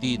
3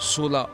16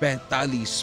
45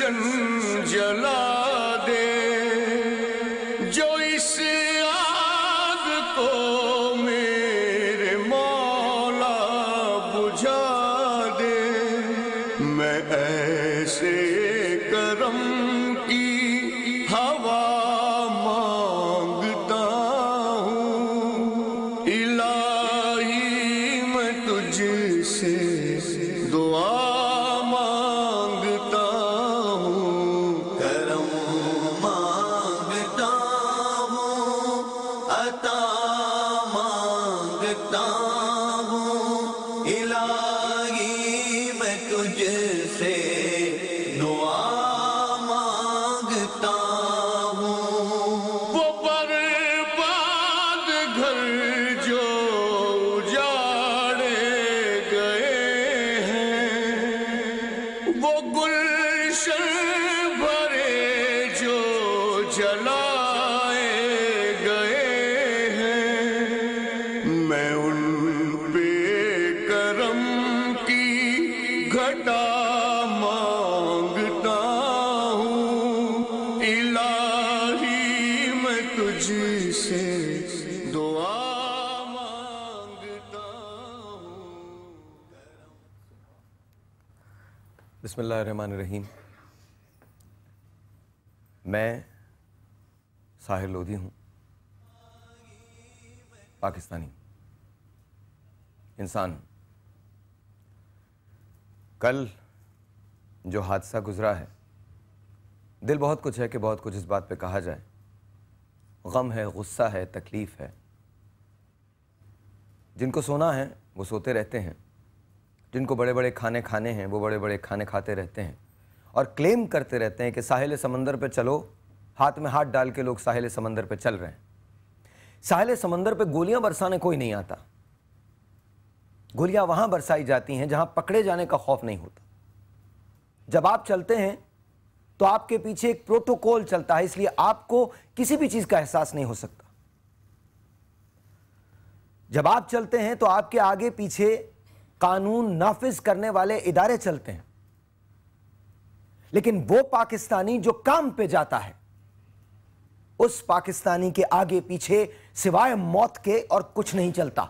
گلشن جلا دے، جو اس آگ کو میرے مولا بجھا دے، میں ایسے کرم کی ہوا مانگتا ہوں، الہی میں تجھ سے دعا مانگتا ہوں، کرم مانگتا ہوں، عطا مانگتا ہوں، الہی میں تجھ سے دعا مانگتا ہوں۔ وہ برباد گھر جو اجاڑے گئے ہیں، وہ گلشن بھرے جو جلائے گئے ہیں، میں ان پہ کرم کی گھٹا مانگتا ہوں، الہی میں تجھ سے دعا مانگتا ہوں۔ بسم اللہ الرحمن الرحیم۔ میں ساحر لودھی ہوں، پاکستانی انسان ہوں۔ کل جو حادثہ گزرا ہے، دل بہت کچھ ہے کہ بہت کچھ اس بات پہ کہا جائے، غم ہے، غصہ ہے، تکلیف ہے۔ جن کو سونا ہے وہ سوتے رہتے ہیں، جن کو بڑے بڑے کھانے کھانے ہیں وہ بڑے بڑے کھانے کھاتے رہتے ہیں، اور کلیم کرتے رہتے ہیں کہ ساحل سمندر پہ چلو، ہاتھ میں ہاتھ ڈال کے لوگ ساحل سمندر پہ چل رہے ہیں۔ ساحل سمندر پہ گولیاں برسانے کوئی نہیں آتا، گولیاں وہاں برسائی جاتی ہیں جہاں پکڑے جانے کا خوف نہیں ہوتا۔ جب آپ چلتے ہیں تو آپ کے پیچھے ایک پروٹوکول چلتا ہے، اس لیے آپ کو کسی بھی چیز کا احساس نہیں ہو سکتا۔ جب آپ چلتے ہیں تو آپ کے آگے پیچھے قانون نافذ کرنے والے ادارے چلتے ہیں، لیکن وہ پاکستانی جو کام پہ جاتا ہے، اس پاکستانی کے آگے پیچھے سوائے موت کے اور کچھ نہیں چلتا۔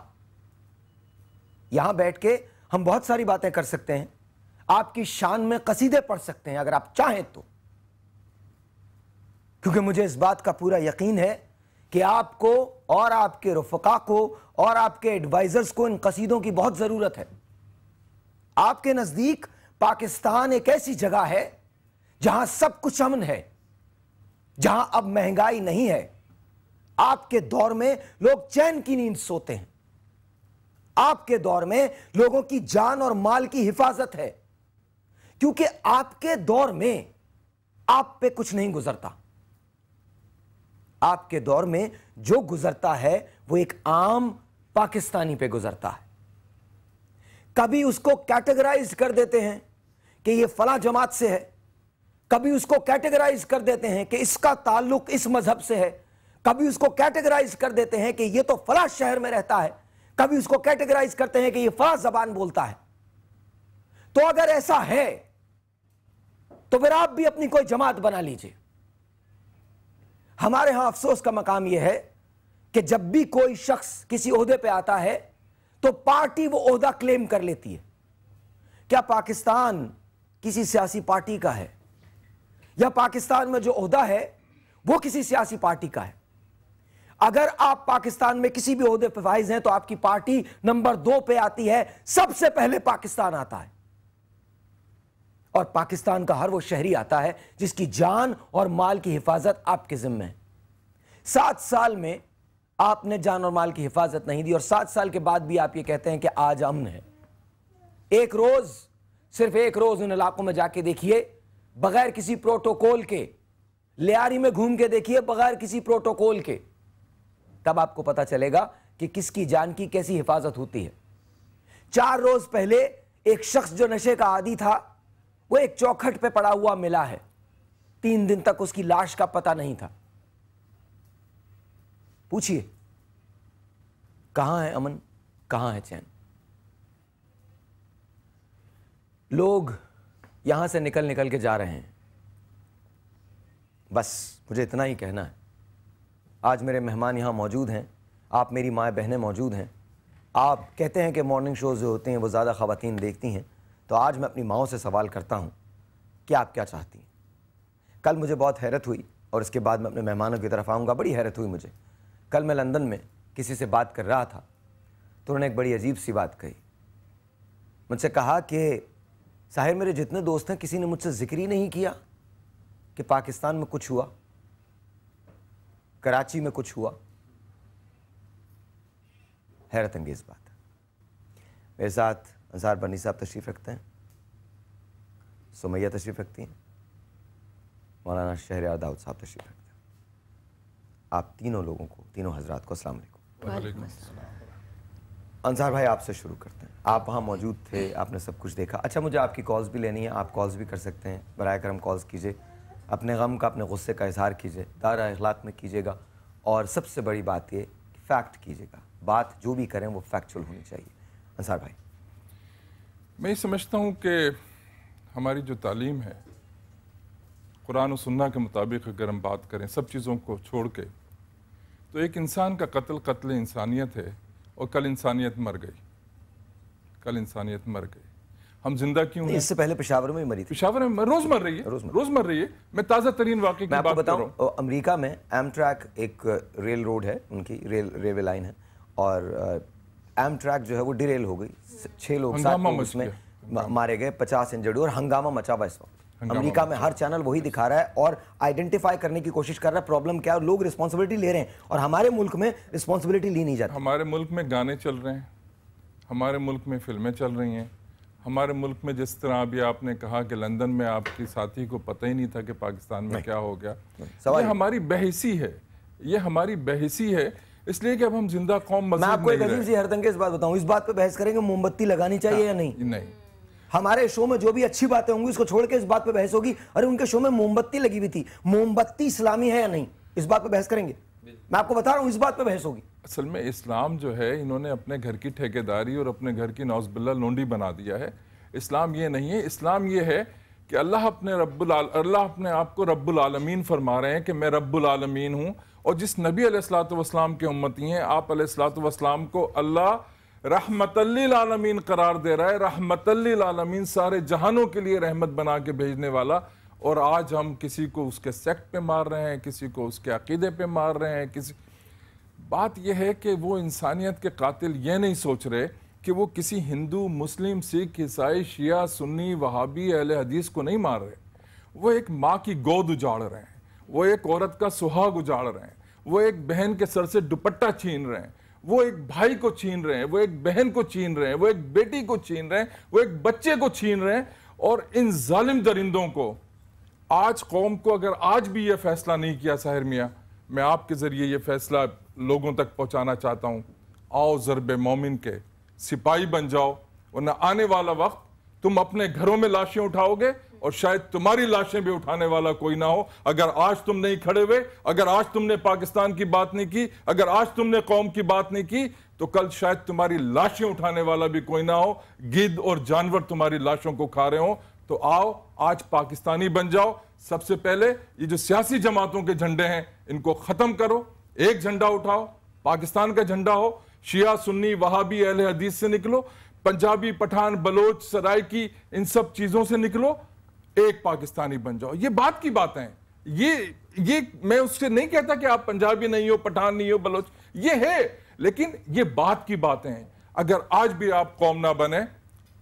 یہاں بیٹھ کے ہم بہت ساری باتیں کر سکتے ہیں، آپ کی شان میں قصیدے پڑھ سکتے ہیں اگر آپ چاہیں تو، کیونکہ مجھے اس بات کا پورا یقین ہے کہ آپ کو اور آپ کے رفقا کو اور آپ کے ایڈوائزرز کو ان قصیدوں کی بہت ضرورت ہے۔ آپ کے نزدیک پاکستان ایک ایسی جگہ ہے جہاں سب کچھ امن ہے، جہاں اب مہنگائی نہیں ہے، آپ کے دور میں لوگ چین کی نیند سوتے ہیں، آپ کے دور میں لوگوں کی جان اور مال کی حفاظت ہے، کیونکہ آپ کے دور میں آپ پہ کچھ نہیں گزرتا۔ آپ کے دور میں جو گزرتا ہے وہ ایک عام پاکستانی پہ گزرتا ہے۔ کبھی اس کو کیٹیگرائز کر دیتے ہیں کہ یہ فلاں جماعت سے ہے، کبھی اس کو کیٹیگرائز کر دیتے ہیں کہ اس کا تعلق اس مذہب سے ہے، کبھی اس کو کیٹیگرائز کر دیتے ہیں کہ یہ تو فلاں شہر میں رہتا ہے، کبھی اس کو کیٹیگرائز کرتے ہیں کہ یہ فلاں زبان بولتا ہے۔ تو اگر ایسا ہے تو پھر آپ بھی اپنی کوئی جماعت بنا لیجئے۔ ہمارے ہاں افسوس کا مقام یہ ہے کہ جب بھی کوئی شخص کسی عہدے پہ آتا ہے تو پارٹی وہ عہدہ کلیم کر لیتی ہے۔ کیا پاکستان کسی سیاسی پارٹی کا ہے؟ یا پاکستان میں جو عہدہ ہے وہ کسی سیاسی پارٹی کا ہے؟ اگر آپ پاکستان میں کسی بھی عہدے پہ فائز ہیں تو آپ کی پارٹی نمبر 2 پہ آتی ہے، سب سے پہلے پاکستان آتا ہے، اور پاکستان کا ہر وہ شہری آتا ہے جس کی جان اور مال کی حفاظت آپ کے ذمہ ہے۔ 7 سال میں آپ نے جان اور مال کی حفاظت نہیں دی، اور 7 سال کے بعد بھی آپ یہ کہتے ہیں کہ آج امن ہے۔ ایک روز، صرف ایک روز ان علاقوں میں جا کے دیکھیے، بغیر کسی پروٹوکول کے، لیاری میں گھوم کے دیکھیے بغیر کسی پروٹوکول کے، تب آپ کو پتا چلے گا کہ کس کی جان کی کیسی حفاظت ہوتی ہے۔ 4 روز پہلے ایک شخص جو نشے کا عادی تھا وہ ایک چوکھٹ پہ پڑا ہوا ملا ہے، 3 دن تک اس کی لاش کا پتہ نہیں تھا۔ پوچھئے کہاں ہے امن، کہاں ہے چین؟ لوگ یہاں سے نکل کے جا رہے ہیں، بس مجھے اتنا ہی کہنا ہے. آج میرے مہمان یہاں موجود ہیں, آپ میری مائیں بہنیں موجود ہیں. آپ کہتے ہیں کہ مارننگ شوز جو ہوتے ہیں وہ زیادہ خواتین دیکھتی ہیں, تو آج میں اپنی ماؤں سے سوال کرتا ہوں کہ آپ کیا چاہتی ہیں؟ کل مجھے بہت حیرت ہوئی, اور اس کے بعد میں اپنے مہمانوں کی طرف آؤں گا. بڑی حیرت ہوئی مجھے. کل میں لندن میں کسی سے بات کر رہا تھا, تو انہوں نے ایک بڑی عجیب سی بات کہی. مجھ سے کہا کہ ساحر میرے جتنے دوست ہیں کسی نے مجھ سے ذکر ہی نہیں کیا کہ پاکستان میں کچھ ہوا, کراچی میں کچھ ہوا. حیرت انگیز بات ہے. میرے ساتھ انصار بنی صاحب تشریف رکھتے ہیں, سمیہ تشریف رکھتی ہیں, مولانا شہریار داؤد صاحب تشریف رکھتے ہیں. آپ تینوں لوگوں کو, تینوں حضرات کو السلام علیکم. وعلیکم السلام. انصار بھائی آپ سے شروع کرتے ہیں. آپ وہاں موجود تھے, آپ نے سب کچھ دیکھا. اچھا مجھے آپ کی کالز بھی لینی ہے, آپ کالز بھی کر سکتے ہیں. برائے کرم کالز کیجئے, اپنے غم کا, اپنے غصے کا اظہار کیجئے, دائرہ اخلاق میں کیجئے گا, اور سب سے بڑی بات یہ کہ فیکٹ کیجئے گا. بات جو بھی کریں وہ فیکچول ہونی چاہیے. انصار بھائی. میں یہ سمجھتا ہوں کہ ہماری جو تعلیم ہے قرآن و سنہ کے مطابق اگر ہم بات کریں سب چیزوں کو چھوڑ کے, تو ایک انسان کا قتل انسانیت ہے, اور کل انسانیت مر گئی. کل انسانیت مر گئی. ہم زندہ کیوں ہیں؟ اس سے پہلے پشاور میں ہی مری تھی. پشاور میں روز مر رہی ہے, روز مر رہی ہے. میں تازہ ترین واقعے کی میں آپ کو بات کر رہا بتاؤں, امریکہ میں ایم ٹریک ایک ریل روڈ ہے, ان کی ریلوے لائن ہے, اور ایم ٹریک جو ہے وہ ڈیریل ہو گئی. 6 لوگ 7 لوگ اس میں مارے گئے, 50 انجرڈ ہوئے, اور ہنگامہ مچا ہوا اس وقت. امریکہ میں ہر چینل وہی دکھا رہا ہے اور آئیڈینٹیفائی کرنے کی کوشش کر رہا ہے پرابلم کیا ہے, اور لوگ رسپانسبلٹی لے رہے ہیں, اور ہمارے ملک میں رسپانسبلٹی لی نہیں جاتی. ہمارے ملک میں گانے چل رہے ہیں, ہمارے ملک میں فلمیں چل رہی ہیں, ہمارے ملک میں جس طرح ابھی آپ نے کہا کہ لندن میں آپ کی ساتھی کو پتہ ہی نہیں تھا کہ پاکستان میں کیا ہو گیا. یہ ہماری بحثی ہے, یہ ہماری بحثی ہے, اس لیے کہ اب ہم زندہ قوم میں آپ مزید کو ایک نہیں عجیب رہے. سی حیرت انگیز بات بتاؤں, اس بات پہ بحث کریں گے موم بتی لگانی چاہیے یا نہیں. نہیں, ہمارے شو میں جو بھی اچھی باتیں ہوں گی اس کو چھوڑ کے اس بات پہ بحث ہوگی, ارے ان کے شو میں موم بتی لگی ہوئی تھی, موم بتی اسلامی ہے یا نہیں, اس بات پہ بحث کریں گے. میں آپ کو بتا رہا ہوں اس بات پہ بحث ہوگی. اصل میں اسلام جو ہے انہوں نے اپنے گھر کی ٹھیکیداری اور اپنے گھر کی نعوذ باللہ لونڈی بنا دیا ہے. اسلام یہ نہیں ہے. اسلام یہ ہے کہ اللہ اپنے آپ کو رب العالمین فرما رہے ہیں کہ میں رب العالمین ہوں, اور جس نبی علیہ الصلوۃ والسلام کے امتی ہیں آپ علیہ الصلوۃ والسلام کو اللہ رحمت للعالمین قرار دے رہا ہے. رحمت للعالمین, سارے جہانوں کے لیے رحمت بنا کے بھیجنے والا. اور آج ہم کسی کو اس کے سیکٹ پہ مار رہے ہیں, کسی کو اس کے عقیدے پہ مار رہے ہیں. بات یہ ہے کہ وہ انسانیت کے قاتل یہ نہیں سوچ رہے کہ وہ کسی ہندو, مسلم, سکھ, عیسائی, شیعہ, سنی, وہابی, اہل حدیث کو نہیں مار رہے. وہ ایک ماں کی گود اجاڑ رہے ہیں, وہ ایک عورت کا سہاگ اجاڑ رہے ہیں, وہ ایک بہن کے سر سے دوپٹہ چھین رہے ہیں, وہ ایک بھائی کو چھین رہے ہیں, وہ ایک بہن کو چھین رہے ہیں, وہ ایک بیٹی کو چھین رہے ہیں, وہ ایک بچے کو چھین رہے ہیں. اور ان ظالم درندوں کو آج قوم کو اگر آج بھی یہ فیصلہ نہیں کیا ساحر میاں, میں آپ کے ذریعے یہ فیصلہ لوگوں تک پہنچانا چاہتا ہوں, آؤ ضرب مومن کے سپاہی بن جاؤ, ورنہ آنے والا وقت تم اپنے گھروں میں لاشیں اٹھاؤ گے اور شاید تمہاری لاشیں بھی اٹھانے والا کوئی نہ ہو. اگر آج تم نہیں کھڑے ہوئے, اگر آج تم نے پاکستان کی بات نہیں کی, اگر آج تم نے قوم کی بات نہیں کی, تو کل شاید تمہاری لاشیں اٹھانے والا بھی کوئی نہ ہو. گدھ اور جانور تمہاری لاشوں کو کھا رہے ہوں. تو آؤ آج پاکستانی بن جاؤ. سب سے پہلے یہ جو سیاسی جماعتوں کے جھنڈے ہیں ان کو ختم کرو, ایک جھنڈا اٹھاؤ, پاکستان کا جھنڈا ہو. شیعہ, سنی, وہابی, اہل حدیث سے نکلو, پنجابی, پٹھان, بلوچ, سرائکی, ان سب چیزوں سے نکلو, ایک پاکستانی بن جاؤ. یہ بات کی باتیں ہیں. یہ میں اس سے نہیں کہتا کہ آپ پنجابی نہیں ہو, پٹھان نہیں ہو, بلوچ, یہ ہے, لیکن یہ بات کی باتیں ہیں. اگر آج بھی آپ قوم نہ بنے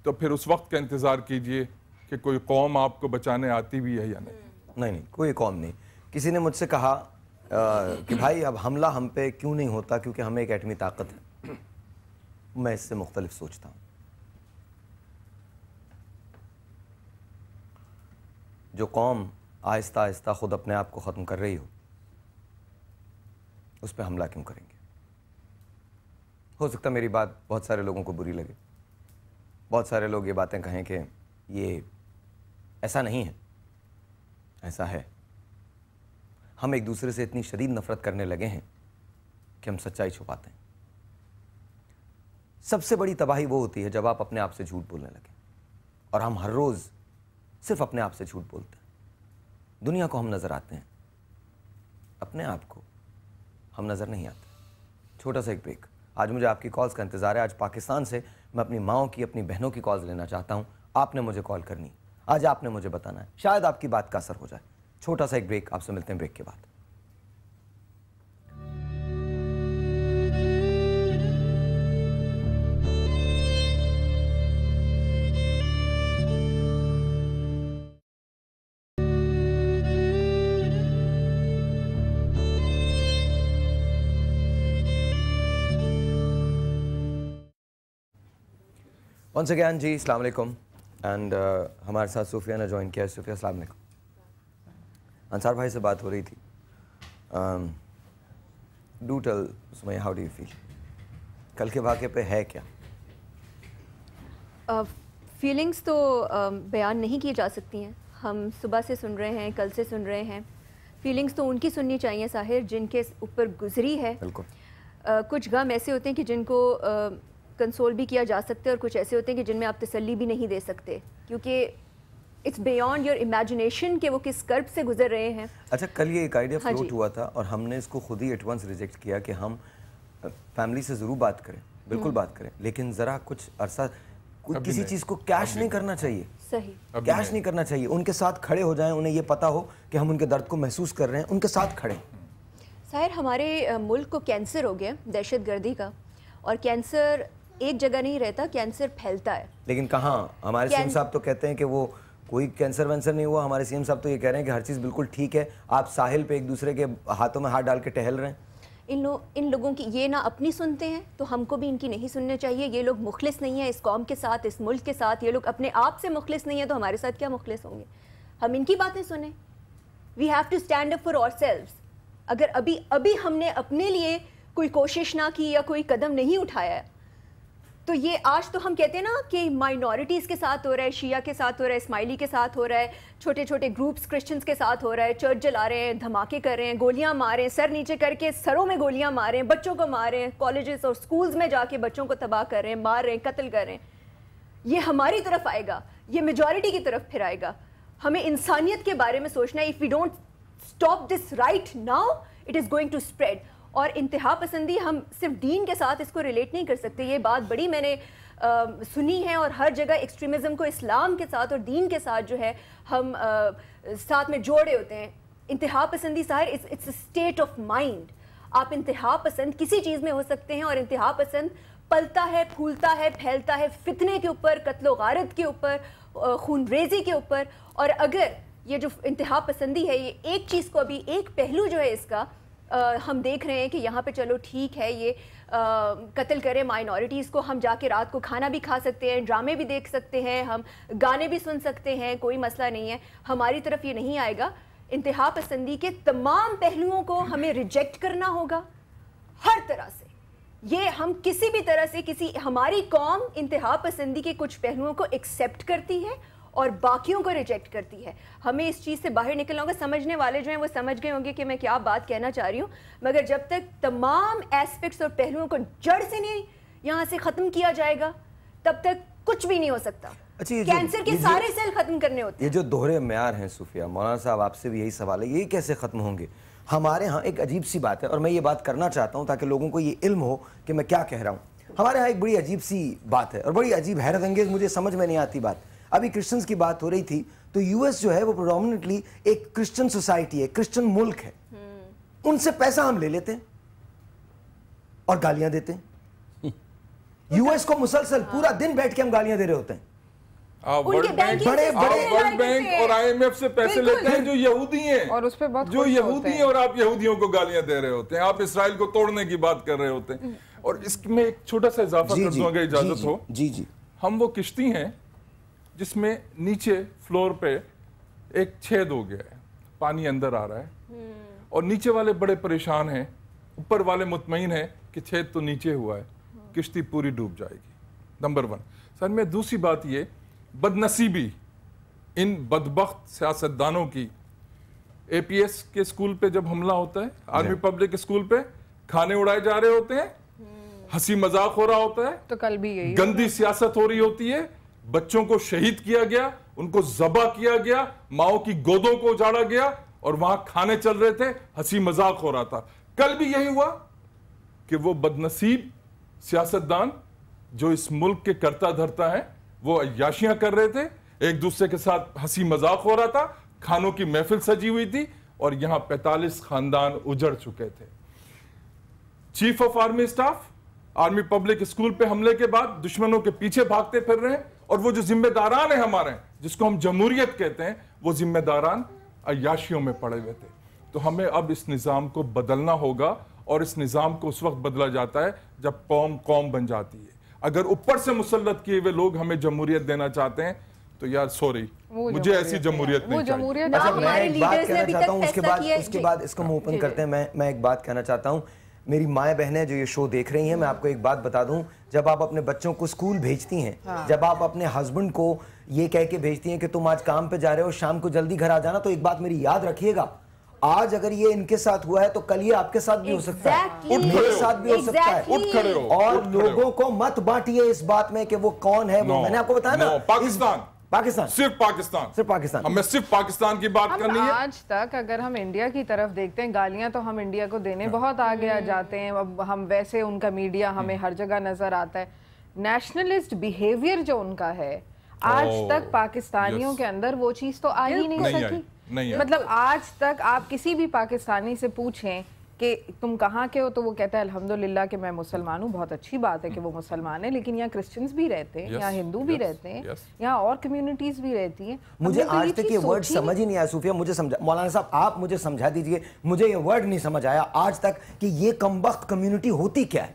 تو پھر اس وقت کا انتظار کیجئے کہ کوئی قوم آپ کو بچانے آتی بھی ہے یا نہیں. نہیں, کوئی قوم نہیں. کسی نے مجھ سے کہا کہ بھائی اب حملہ ہم پہ کیوں نہیں ہوتا, کیونکہ ہمیں ایک ایٹمی طاقت ہے. میں اس سے مختلف سوچتا ہوں. جو قوم آہستہ آہستہ خود اپنے آپ کو ختم کر رہی ہو, اس پہ حملہ کیوں کریں گے؟ ہو سکتا میری بات بہت سارے لوگوں کو بری لگے, بہت سارے لوگ یہ باتیں کہیں کہ یہ ایسا نہیں ہے. ایسا ہے. ہم ایک دوسرے سے اتنی شدید نفرت کرنے لگے ہیں کہ ہم سچائی چھپاتے ہیں. سب سے بڑی تباہی وہ ہوتی ہے جب آپ اپنے آپ سے جھوٹ بولنے لگیں, اور ہم ہر روز صرف اپنے آپ سے جھوٹ بولتے ہیں. دنیا کو ہم نظر آتے ہیں, اپنے آپ کو ہم نظر نہیں آتے. چھوٹا سا ایک بریک. آج مجھے آپ کی کالز کا انتظار ہے. آج پاکستان سے میں اپنی ماؤں کی, اپنی بہنوں کی کالز لینا چاہتا ہوں. آپ نے مجھے کال کرنی, آج آپ نے مجھے بتانا ہے, شاید آپ کی بات کا اثر ہو جائے. چھوٹا سا ایک بریک, آپ سے ملتے ہیں بریک کے بعد. ونس اگین جی, السلام علیکم. اینڈ ہمارے ساتھ صوفیہ نے جوائن کیا ہے. صوفیہ السلام علیکم. انصار بھائی سے بات ہو رہی تھی. Do tell Sumaiya, how do you feel? کل کے واقعے پہ ہے کیا؟ فیلنگس تو بیان نہیں کی جا سکتی ہیں. ہم صبح سے سن رہے ہیں, کل سے سن رہے ہیں. فیلنگس تو ان کی سننی چاہیے ساحر جن کے اوپر گزری ہے. بالکل. کچھ غم ایسے ہوتے ہیں کہ جن کو کنسول بھی کیا جا سکتے ہیں, اور کچھ ایسے ہوتے ہیں کہ جن میں آپ تسلی بھی نہیں دے سکتے, کیونکہ اٹس بیانڈ یور امیجنیشن کہ وہ کس کرب سے گزر رہے ہیں. اچھا, کل یہ ایک آئیڈیا فلوٹ ہوا تھا اور ہم نے اس کو خود ہی ایٹ ونس ریجیکٹ کیا کہ ہم فیملی سے ضرور بات کریں, بالکل بات کریں, لیکن ذرا کچھ عرصہ کسی چیز کو کیش نہیں کرنا چاہیے. صحیح, کیش نہیں کرنا چاہیے. ان کے ساتھ کھڑے ہو جائیں, انہیں یہ پتا ہو کہ ہم ان کے درد کو محسوس کر رہے ہیں, ان کے ساتھ کھڑے. ظاہر ہمارے ملک کو کینسر ہو گیا دہشت گردی کا, اور کینسر ایک جگہ نہیں رہتا, کینسر پھیلتا ہے. لیکن کہاں, ہمارے سی ایم صاحب تو کہتے ہیں کہ وہ کوئی کینسر وینسر نہیں ہوا. ہمارے سی ایم صاحب تو یہ کہہ رہے ہیں کہ ہر چیز بالکل ٹھیک ہے, آپ ساحل پہ ایک دوسرے کے ہاتھوں میں ہاتھ ڈال کے ٹہل رہے ہیں. ان لوگوں کی یہ نہ اپنی سنتے ہیں تو ہم کو بھی ان کی نہیں سننے چاہیے. یہ لوگ مخلص نہیں ہیں اس قوم کے ساتھ, اس ملک کے ساتھ. یہ لوگ اپنے آپ سے مخلص نہیں ہیں تو ہمارے ساتھ کیا مخلص ہوں گے؟ ہم ان کی باتیں سنیں. We have to stand up for ourselves. اگر ابھی ہم نے اپنے لیے کوئی کوشش نہ کی یا کوئی قدم نہیں اٹھایا ہے, تو یہ آج تو ہم کہتے ہیں نا کہ مائنورٹیز کے ساتھ ہو رہا ہے, شیعہ کے ساتھ ہو رہا ہے, اسماعیلی کے ساتھ ہو رہا ہے, چھوٹے چھوٹے گروپس کرسچنس کے ساتھ ہو رہا ہے, چرچ جلا رہے ہیں, دھماکے کر رہے ہیں, گولیاں مار رہے ہیں, سر نیچے کر کے سروں میں گولیاں مار رہے ہیں, بچوں کو مار رہے ہیں, کالجز اور سکولز میں جا کے بچوں کو تباہ کر رہے ہیں, مار رہے ہیں, قتل کر رہے ہیں. یہ ہماری طرف آئے گا, یہ میجورٹی کی طرف پھر آئے گا. ہمیں انسانیت کے بارے میں سوچنا ہے. If we don't stop this right now, it is going to spread. اور انتہا پسندی ہم صرف دین کے ساتھ اس کو ریلیٹ نہیں کر سکتے. یہ بات بڑی میں نے سنی ہے, اور ہر جگہ ایکسٹریمزم کو اسلام کے ساتھ اور دین کے ساتھ جو ہے ہم ساتھ میں جوڑے ہوتے ہیں. انتہا پسندی ظاہر it's a state of mind. آپ انتہا پسند کسی چیز میں ہو سکتے ہیں, اور انتہا پسند پلتا ہے, پھولتا ہے, پھیلتا ہے فتنے کے اوپر, قتل و غارت کے اوپر, خون ریزی کے اوپر. اور اگر یہ جو انتہا پسندی ہے, یہ ایک چیز کو ابھی ایک پہلو جو ہے اس کا ہم دیکھ رہے ہیں کہ یہاں پہ چلو ٹھیک ہے, یہ قتل کریں مائنورٹیز کو, ہم جا کے رات کو کھانا بھی کھا سکتے ہیں, ڈرامے بھی دیکھ سکتے ہیں, ہم گانے بھی سن سکتے ہیں, کوئی مسئلہ نہیں ہے. ہماری طرف یہ نہیں آئے گا. انتہا پسندی کے تمام پہلوؤں کو ہمیں ریجیکٹ کرنا ہوگا ہر طرح سے. یہ ہم کسی بھی طرح سے ہماری قوم انتہا پسندی کے کچھ پہلوؤں کو ایکسیپٹ کرتی ہے اور باقیوں کو ریجیکٹ کرتی ہے. ہمیں اس چیز سے باہر نکلنا ہوگا. سمجھنے والے جو ہیں وہ سمجھ گئے ہوں گے کہ میں کیا بات کہنا چاہ رہی ہوں, مگر جب تک تمام ایسپیکٹس اور پہلوؤں کو جڑ سے نہیں یہاں سے ختم کیا جائے گا, تب تک کچھ بھی نہیں ہو سکتا. کینسر کے سارے سیل ختم کرنے ہوتے ہیں. یہ جو دوہرے معیار ہیں صوفیہ, مولانا صاحب آپ سے بھی یہی سوال ہے, یہ کیسے ختم ہوں گے؟ ہمارے ہاں ایک عجیب سی بات ہے, اور میں یہ بات کرنا چاہتا ہوں تاکہ لوگوں کو یہ علم ہو کہ میں کیا کہہ رہا ہوں. ہمارے ہاں ایک بڑی عجیب سی بات ہے, اور بڑی عجیب حیرت انگیز, مجھے سمجھ میں نہیں آتی بات. ابھی کرسچنز کی بات ہو رہی تھی, تو یو ایس جو ہے وہ پروڈومنٹلی ایک کرسچن سوسائٹی ہے, کرسچن ملک ہے. ان سے پیسہ ہم لے لیتے ہیں اور گالیاں دیتے ہیں. یو ایس کو مسلسل پورا دن بیٹھ کے ہم گالیاں دے رہے ہوتے ہیں. ورلڈ بینک اور آئی ایم ایف سے پیسے لیتے ہیں جو یہودی ہیں, اور اس پہ بہت جو یہودی ہیں, اور آپ یہودیوں کو گالیاں دے رہے ہوتے ہیں. آپ اسرائیل کو توڑنے کی بات کر رہے ہوتے ہیں. اور اس میں ایک چھوٹا سا اضافہ کر دوں اگر اجازت ہو. جی. ہم وہ کشتی ہیں جس میں نیچے فلور پہ ایک چھید ہو گیا ہے, پانی اندر آ رہا ہے, اور نیچے والے بڑے پریشان ہیں, اوپر والے مطمئن ہیں کہ چھید تو نیچے ہوا ہے, کشتی پوری ڈوب جائے گی. نمبر 1. سر میں دوسری بات یہ, بدنصیبی ان بدبخت سیاستدانوں کی. اے پی ایس کے اسکول پہ جب حملہ ہوتا ہے, آرمی پبلک اسکول پہ کھانے اڑائے جا رہے ہوتے ہیں, ہنسی مذاق ہو رہا ہوتا ہے, تو کل بھی یہی گندی سیاست ہو رہی ہوتی ہے, بچوں کو شہید کیا گیا, ان کو ذبح کیا گیا, ماؤں کی گودوں کو اجاڑا گیا, اور وہاں کھانے چل رہے تھے, ہنسی مذاق ہو رہا تھا. کل بھی یہی ہوا کہ وہ بدنصیب سیاستدان جو اس ملک کے کرتا دھرتا ہے وہ عیاشیاں کر رہے تھے, ایک دوسرے کے ساتھ ہنسی مذاق ہو رہا تھا, کھانوں کی محفل سجی ہوئی تھی, اور یہاں 45 خاندان اجڑ چکے تھے. Chief of army staff army public school پہ حملے کے بعد دشمنوں کے پیچھے بھاگتے پھر رہے ہیں, اور وہ جو ذمہ داران ہیں ہمارے, جس کو ہم جمہوریت کہتے ہیں, وہ ذمہ داران عیاشیوں میں پڑے ہوئے تھے. تو ہمیں اب اس نظام کو بدلنا ہوگا, اور اس نظام کو اس وقت بدلا جاتا ہے جب قوم بن جاتی ہے. اگر اوپر سے مسلط کیے ہوئے لوگ ہمیں جمہوریت دینا چاہتے ہیں تو یار سوری, مجھے ایسی جمہوریت نہیں چاہیے. اچھا میں ایک بات کہنا چاہتا ہوں, اس کے بعد اس کو ہم اوپن کرتے ہیں. میں ایک بات کہنا چاہتا ہوں, میری مائیں بہنیں جو یہ شو دیکھ رہی ہیں, میں آپ کو ایک بات بتا دوں, جب آپ اپنے بچوں کو اسکول بھیجتی ہیں, جب آپ اپنے ہسبینڈ کو یہ کہہ کے بھیجتی ہیں کہ تم آج کام پہ جا رہے ہو, شام کو جلدی گھر آ جانا, تو ایک بات میری یاد رکھیے گا, آج اگر یہ ان کے ساتھ ہوا ہے تو کل یہ آپ کے ساتھ بھی ہو سکتا ہے, میرے ساتھ بھی ہو سکتا ہے. اٹھ کھڑے ہو, اور لوگوں کو مت بانٹیے اس بات میں کہ وہ کون ہے. وہ میں نے آپ کو بتایا نا, پاکستان, صرف پاکستان, ہمیں صرف پاکستان کی بات کرنی ہے. آج تک اگر ہم انڈیا کی طرف دیکھتے ہیں, گالیاں تو ہم انڈیا کو دینے بہت آگے آ جاتے ہیں, اب ہم ویسے ان کا میڈیا ہمیں ہر جگہ نظر آتا ہے. نیشنلسٹ بیہیویئر جو ان کا ہے, آج تک پاکستانیوں کے اندر وہ چیز تو آ ہی نہیں سکی. مطلب آج تک آپ کسی بھی پاکستانی سے پوچھیں کہ تم کہاں کے ہو, تو وہ کہتا ہے الحمدللہ کہ میں مسلمان ہوں. بہت اچھی بات ہے کہ وہ مسلمان ہے, لیکن یہاں کرسچنز بھی رہتے ہیں, یہاں ہندو بھی رہتے ہیں, یہاں اور کمیونٹیز بھی رہتی ہیں. مجھے آج تک یہ ورڈ سمجھ ہی نہیں آیا صوفیہ, مجھے سمجھا, مولانا صاحب آپ مجھے سمجھا دیجئے, مجھے یہ ورڈ نہیں سمجھ آیا آج تک کہ یہ کمبخت کمیونٹی ہوتی کیا ہے.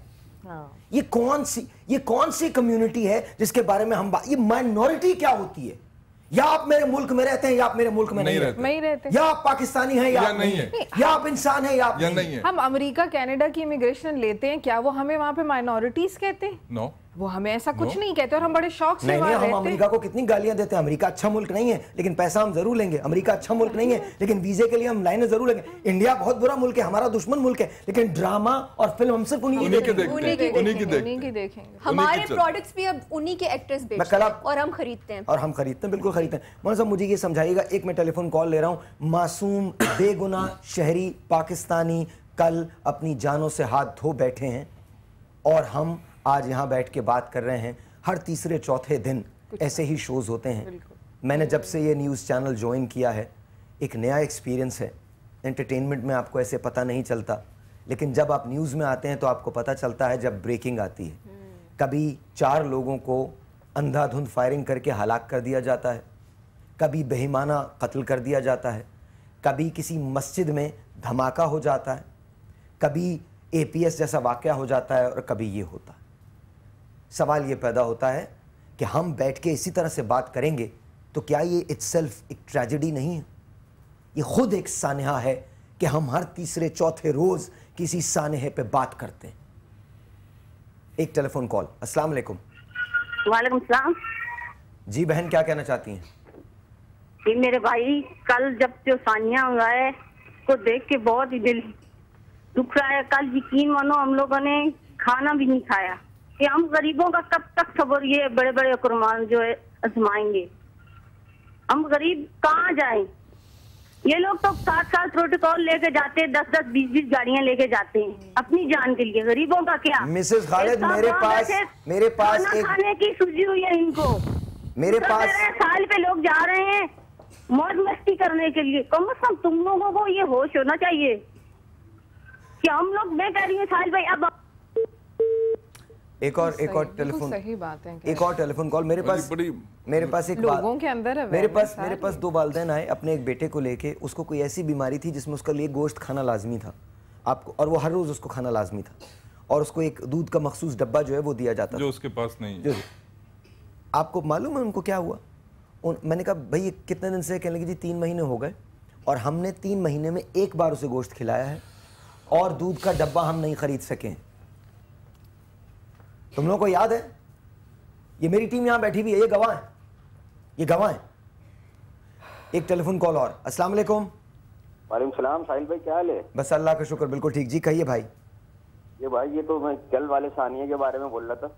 یہ کون سی کمیونٹی ہے جس کے بارے میں ہم یہ مائنورٹی کیا ہوتی ہے؟ یا آپ میرے ملک میں رہتے ہیں یا آپ میرے ملک میں نہیں رہتے, یا آپ پاکستانی ہیں یا نہیں ہیں, یا آپ انسان ہیں یا آپ نہیں ہیں. ہم امریکہ کینیڈا کی امیگریشن لیتے ہیں, کیا وہ ہمیں وہاں پہ مائنورٹیز کہتے ہیں؟ نو, وہ ہمیں ایسا کچھ نہیں کہتے, اور ہم بڑے شوق سے وہاں رہتے ہیں. ہم امریکہ کو کتنی گالیاں دیتے ہیں, امریکہ اچھا ملک نہیں ہے لیکن پیسہ ہم ضرور لیں گے, امریکہ اچھا ملک نہیں ہے لیکن ویزے کے لیے ہم لائنیں ضرور لیں گے, انڈیا بہت برا ملک ہے, ہمارا دشمن ملک ہے, لیکن ڈراما اور فلم ہم صرف انہی کی دیکھیں گے. ہمارے پروڈکٹس بھی اب انہی کے ایکٹرز بیچتے ہیں اور ہم خریدتے ہیں, بالکل خریدتے ہیں. مولانا صاحب مجھے یہ سمجھائیے گا, ایک میں ٹیلی فون کال لے رہا ہوں, معصوم بے گناہ شہری پاکستانی کل اپنی جانوں سے ہاتھ دھو بیٹھے ہیں, اور ہم آج یہاں بیٹھ کے بات کر رہے ہیں. ہر تیسرے چوتھے دن ایسے ہی شوز ہوتے ہیں. میں نے جب سے یہ نیوز چینل جوائن کیا ہے, ایک نیا ایکسپیرینس ہے. انٹرٹینمنٹ میں آپ کو ایسے پتہ نہیں چلتا, لیکن جب آپ نیوز میں آتے ہیں تو آپ کو پتہ چلتا ہے جب بریکنگ آتی ہے. کبھی 4 لوگوں کو اندھا دھند فائرنگ کر کے ہلاک کر دیا جاتا ہے, کبھی بہیمانہ قتل کر دیا جاتا ہے, کبھی کسی مسجد میں دھماکہ ہو جاتا ہے, کبھی APS جیسا واقعہ ہو جاتا ہے, اور کبھی یہ ہوتا ہے. سوال یہ پیدا ہوتا ہے کہ ہم بیٹھ کے اسی طرح سے بات کریں گے تو کیا یہ اٹ سیلف ایک ٹریجڈی نہیں ہے؟ یہ خود ایک سانحہ ہے کہ ہم ہر تیسرے چوتھے روز کسی سانحے پہ بات کرتے ہیں. ایک ٹیلی فون کال. السلام علیکم. وعلیکم السلام. جی بہن, کیا کہنا چاہتی ہیں؟ جی میرے بھائی, کل جب جو ثانیہ ہوا ہے کو دیکھ کے بہت ہی دل دکھ رہا ہے. کل یقین مانو ہم لوگوں نے کھانا بھی نہیں کھایا کہ ہم غریبوں کا کب تک صبر یہ بڑے بڑے حکمران جو ہے آزمائیں گے. ہم غریب کہاں جائیں؟ یہ لوگ تو 7 پروٹوکول لے کے جاتے ہیں, 10 20 گاڑیاں لے کے جاتے ہیں اپنی جان کے لیے. غریبوں کا کیا؟ مسز خالد, میرے پاس ایک کھانے کی سوجی ہوئی ہے ان کو. میرے پاس سال پہ لوگ جا رہے ہیں موج مستی کرنے کے لیے. کم از کم تم لوگوں کو یہ ہوش ہونا چاہیے کہ ہم لوگ, میں کہہ رہی ہوں ساحل بھائی, اب ایک اور ٹیلی فون, ایک اور ٹیلی فون کال. میرے پاس ایک لوگوں کے اندر ہے, میرے پاس 2 والدین آئے اپنے ایک بیٹے کو لے کے. اس کو کوئی ایسی بیماری تھی جس میں اس کے لیے گوشت کھانا لازمی تھا آپ کو, اور وہ ہر روز اس کو کھانا لازمی تھا, اور اس کو ایک دودھ کا مخصوص ڈبہ جو ہے وہ دیا جاتا جو اس کے پاس نہیں. آپ کو معلوم ہے ان کو کیا ہوا؟ میں نے کہا بھائی کتنے دن سے؟ کہنے لگے جی 3 مہینے ہو گئے, اور ہم نے 3 مہینے میں ایک بار اسے گوشت کھلایا ہے, اور دودھ کا ڈبہ ہم نہیں خرید سکے. تم لوگوں کو یاد ہے؟ یہ میری ٹیم یہاں بیٹھی بھی ہے, یہ گواہ ہیں. ایک ٹیلی فون کال اور. السلام علیکم. وعلیکم السلام. ساحل بھائی کیا حال ہے؟ بس اللہ کا شکر, بالکل ٹھیک. جی کہیے بھائی. یہ تو میں کل والے ثانیہ کے بارے میں بول رہا تھا.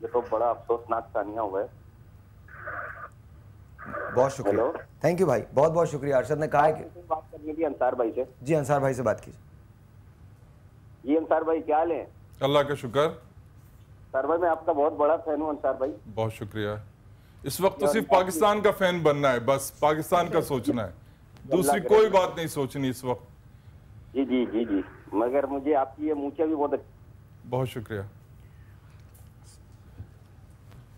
یہ تو بڑا افسوسناک ثانیہ ہوا ہے. بہت شکریہ, تھینک یو بھائی, بہت بہت شکریہ. ارشد نے کہا ہے کہ بات کرنی تھی انصار بھائی سے. جی انصار بھائی سے بات کیجیے. جی انصار بھائی کیا حال ہے؟ اللہ کا شکر. انصار بھائی میں آپ کا بہت بڑا فین ہوں انصار بھائی. بہت شکریہ. اس وقت تو صرف پاکستان کا فین بننا ہے, بس پاکستان کا سوچنا ہے, دوسری کوئی بات نہیں سوچنی اس وقت. جی جی جی جی, مگر مجھے آپ کی یہ مونچھیں بھی بہت اچھی. بہت شکریہ.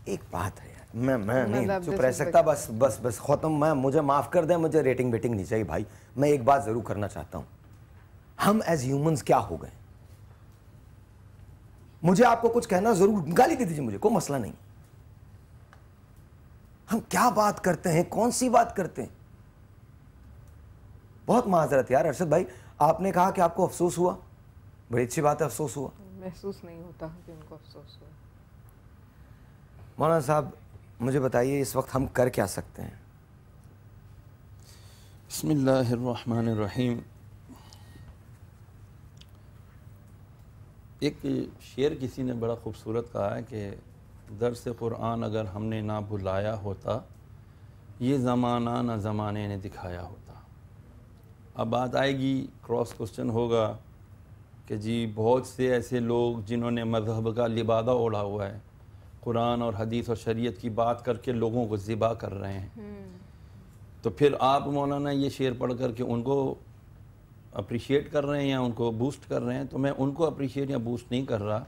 ایک بات ہے یار, میں نہیں چپ رہ سکتا, بس ختم. مجھے معاف کر دیں, مجھے ریٹنگ ویٹنگ نہیں چاہیے بھائی. میں ایک بات ضرور کرنا چاہتا ہوں, ہم ایز ہیومنز کیا ہو گئے. مجھے آپ کو کچھ کہنا ضرور, گالی دے دیجیے مجھے, کوئی مسئلہ نہیں. ہم کیا بات کرتے ہیں, کون سی بات کرتے ہیں. بہت معذرت یار ارشد بھائی, آپ نے کہا کہ آپ کو افسوس ہوا, بڑی اچھی بات ہے, افسوس ہوا. محسوس نہیں ہوتا کہ ان کو افسوس ہوا. مولانا صاحب مجھے بتائیے اس وقت ہم کر کیا سکتے ہیں. بسم اللہ الرحمن الرحیم. ایک شعر کسی نے بڑا خوبصورت کہا ہے کہ درس قرآن اگر ہم نے نہ بھلایا ہوتا, یہ زمانہ نہ زمانے نے دکھایا ہوتا. اب بات آئے گی, کراس کوسچن ہوگا کہ جی بہت سے ایسے لوگ جنہوں نے مذہب کا لبادہ اوڑھا ہوا ہے, قرآن اور حدیث اور شریعت کی بات کر کے لوگوں کو ذبح کر رہے ہیں, تو پھر آپ مولانا یہ شعر پڑھ کر کے ان کو اپریشیٹ کر رہے ہیں یا ان کو بوسٹ کر رہے ہیں. تو میں ان کو اپریشیٹ یا بوسٹ نہیں کر رہا.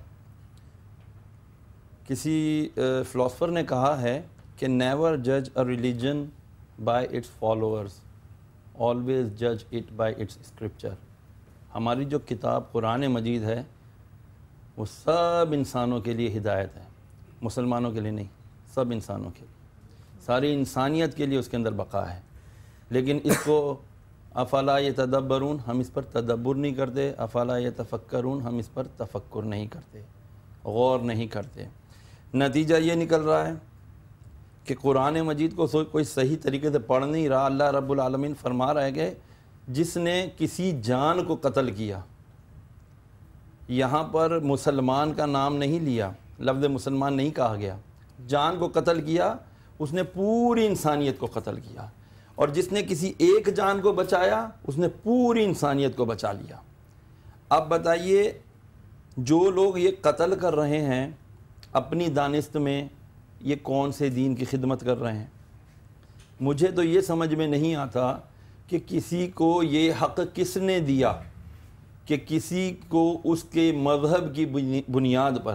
کسی فلاسفر نے کہا ہے کہ نیور جج a religion by it's followers, always جج اٹ بائی اٹس اسکرپچر. ہماری جو کتاب قرآن مجید ہے وہ سب انسانوں کے لیے ہدایت ہے, مسلمانوں کے لیے نہیں, سب انسانوں کے لیے, ساری انسانیت کے لیے اس کے اندر بقا ہے. لیکن اس کو افلا یتدبرون, ہم اس پر تدبر نہیں کرتے. افلا یتفکرون, ہم اس پر تفکر نہیں کرتے, غور نہیں کرتے. نتیجہ یہ نکل رہا ہے کہ قرآن مجید کو کوئی صحیح طریقے سے پڑھ نہیں رہا. اللہ رب العالمین فرما رہا ہے کہ جس نے کسی جان کو قتل کیا, یہاں پر مسلمان کا نام نہیں لیا, لفظ مسلمان نہیں کہا گیا, جان کو قتل کیا, اس نے پوری انسانیت کو قتل کیا. اور جس نے کسی ایک جان کو بچایا اس نے پوری انسانیت کو بچا لیا. اب بتائیے جو لوگ یہ قتل کر رہے ہیں اپنی دانست میں, یہ کون سے دین کی خدمت کر رہے ہیں؟ مجھے تو یہ سمجھ میں نہیں آتا کہ کسی کو یہ حق کس نے دیا کہ کسی کو اس کے مذہب کی بنیاد پر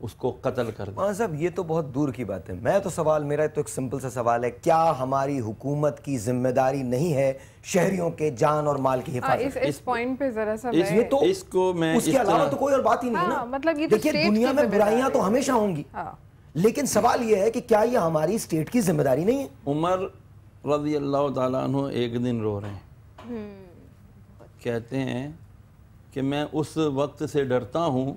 اس کو قتل کر دیں. صاحب یہ تو بہت دور کی بات ہے. میں تو سوال, میرا تو ایک سمپل سا سوال ہے, کیا ہماری حکومت کی ذمہ داری نہیں ہے شہریوں کے جان اور مال کی حفاظت؟ اس پوائنٹ پہ ذرا سا اس کے علاوہ تو کوئی اور بات ہی نہیں ہے. مطلب دیکھیے دنیا میں برائیاں تو ہمیشہ ہوں گی, لیکن سوال یہ ہے کہ کیا یہ ہماری اسٹیٹ کی ذمہ داری نہیں ہے؟ عمر رضی اللہ تعالیٰ عنہ ایک دن رو رہے ہیں, کہتے ہیں کہ میں اس وقت سے ڈرتا ہوں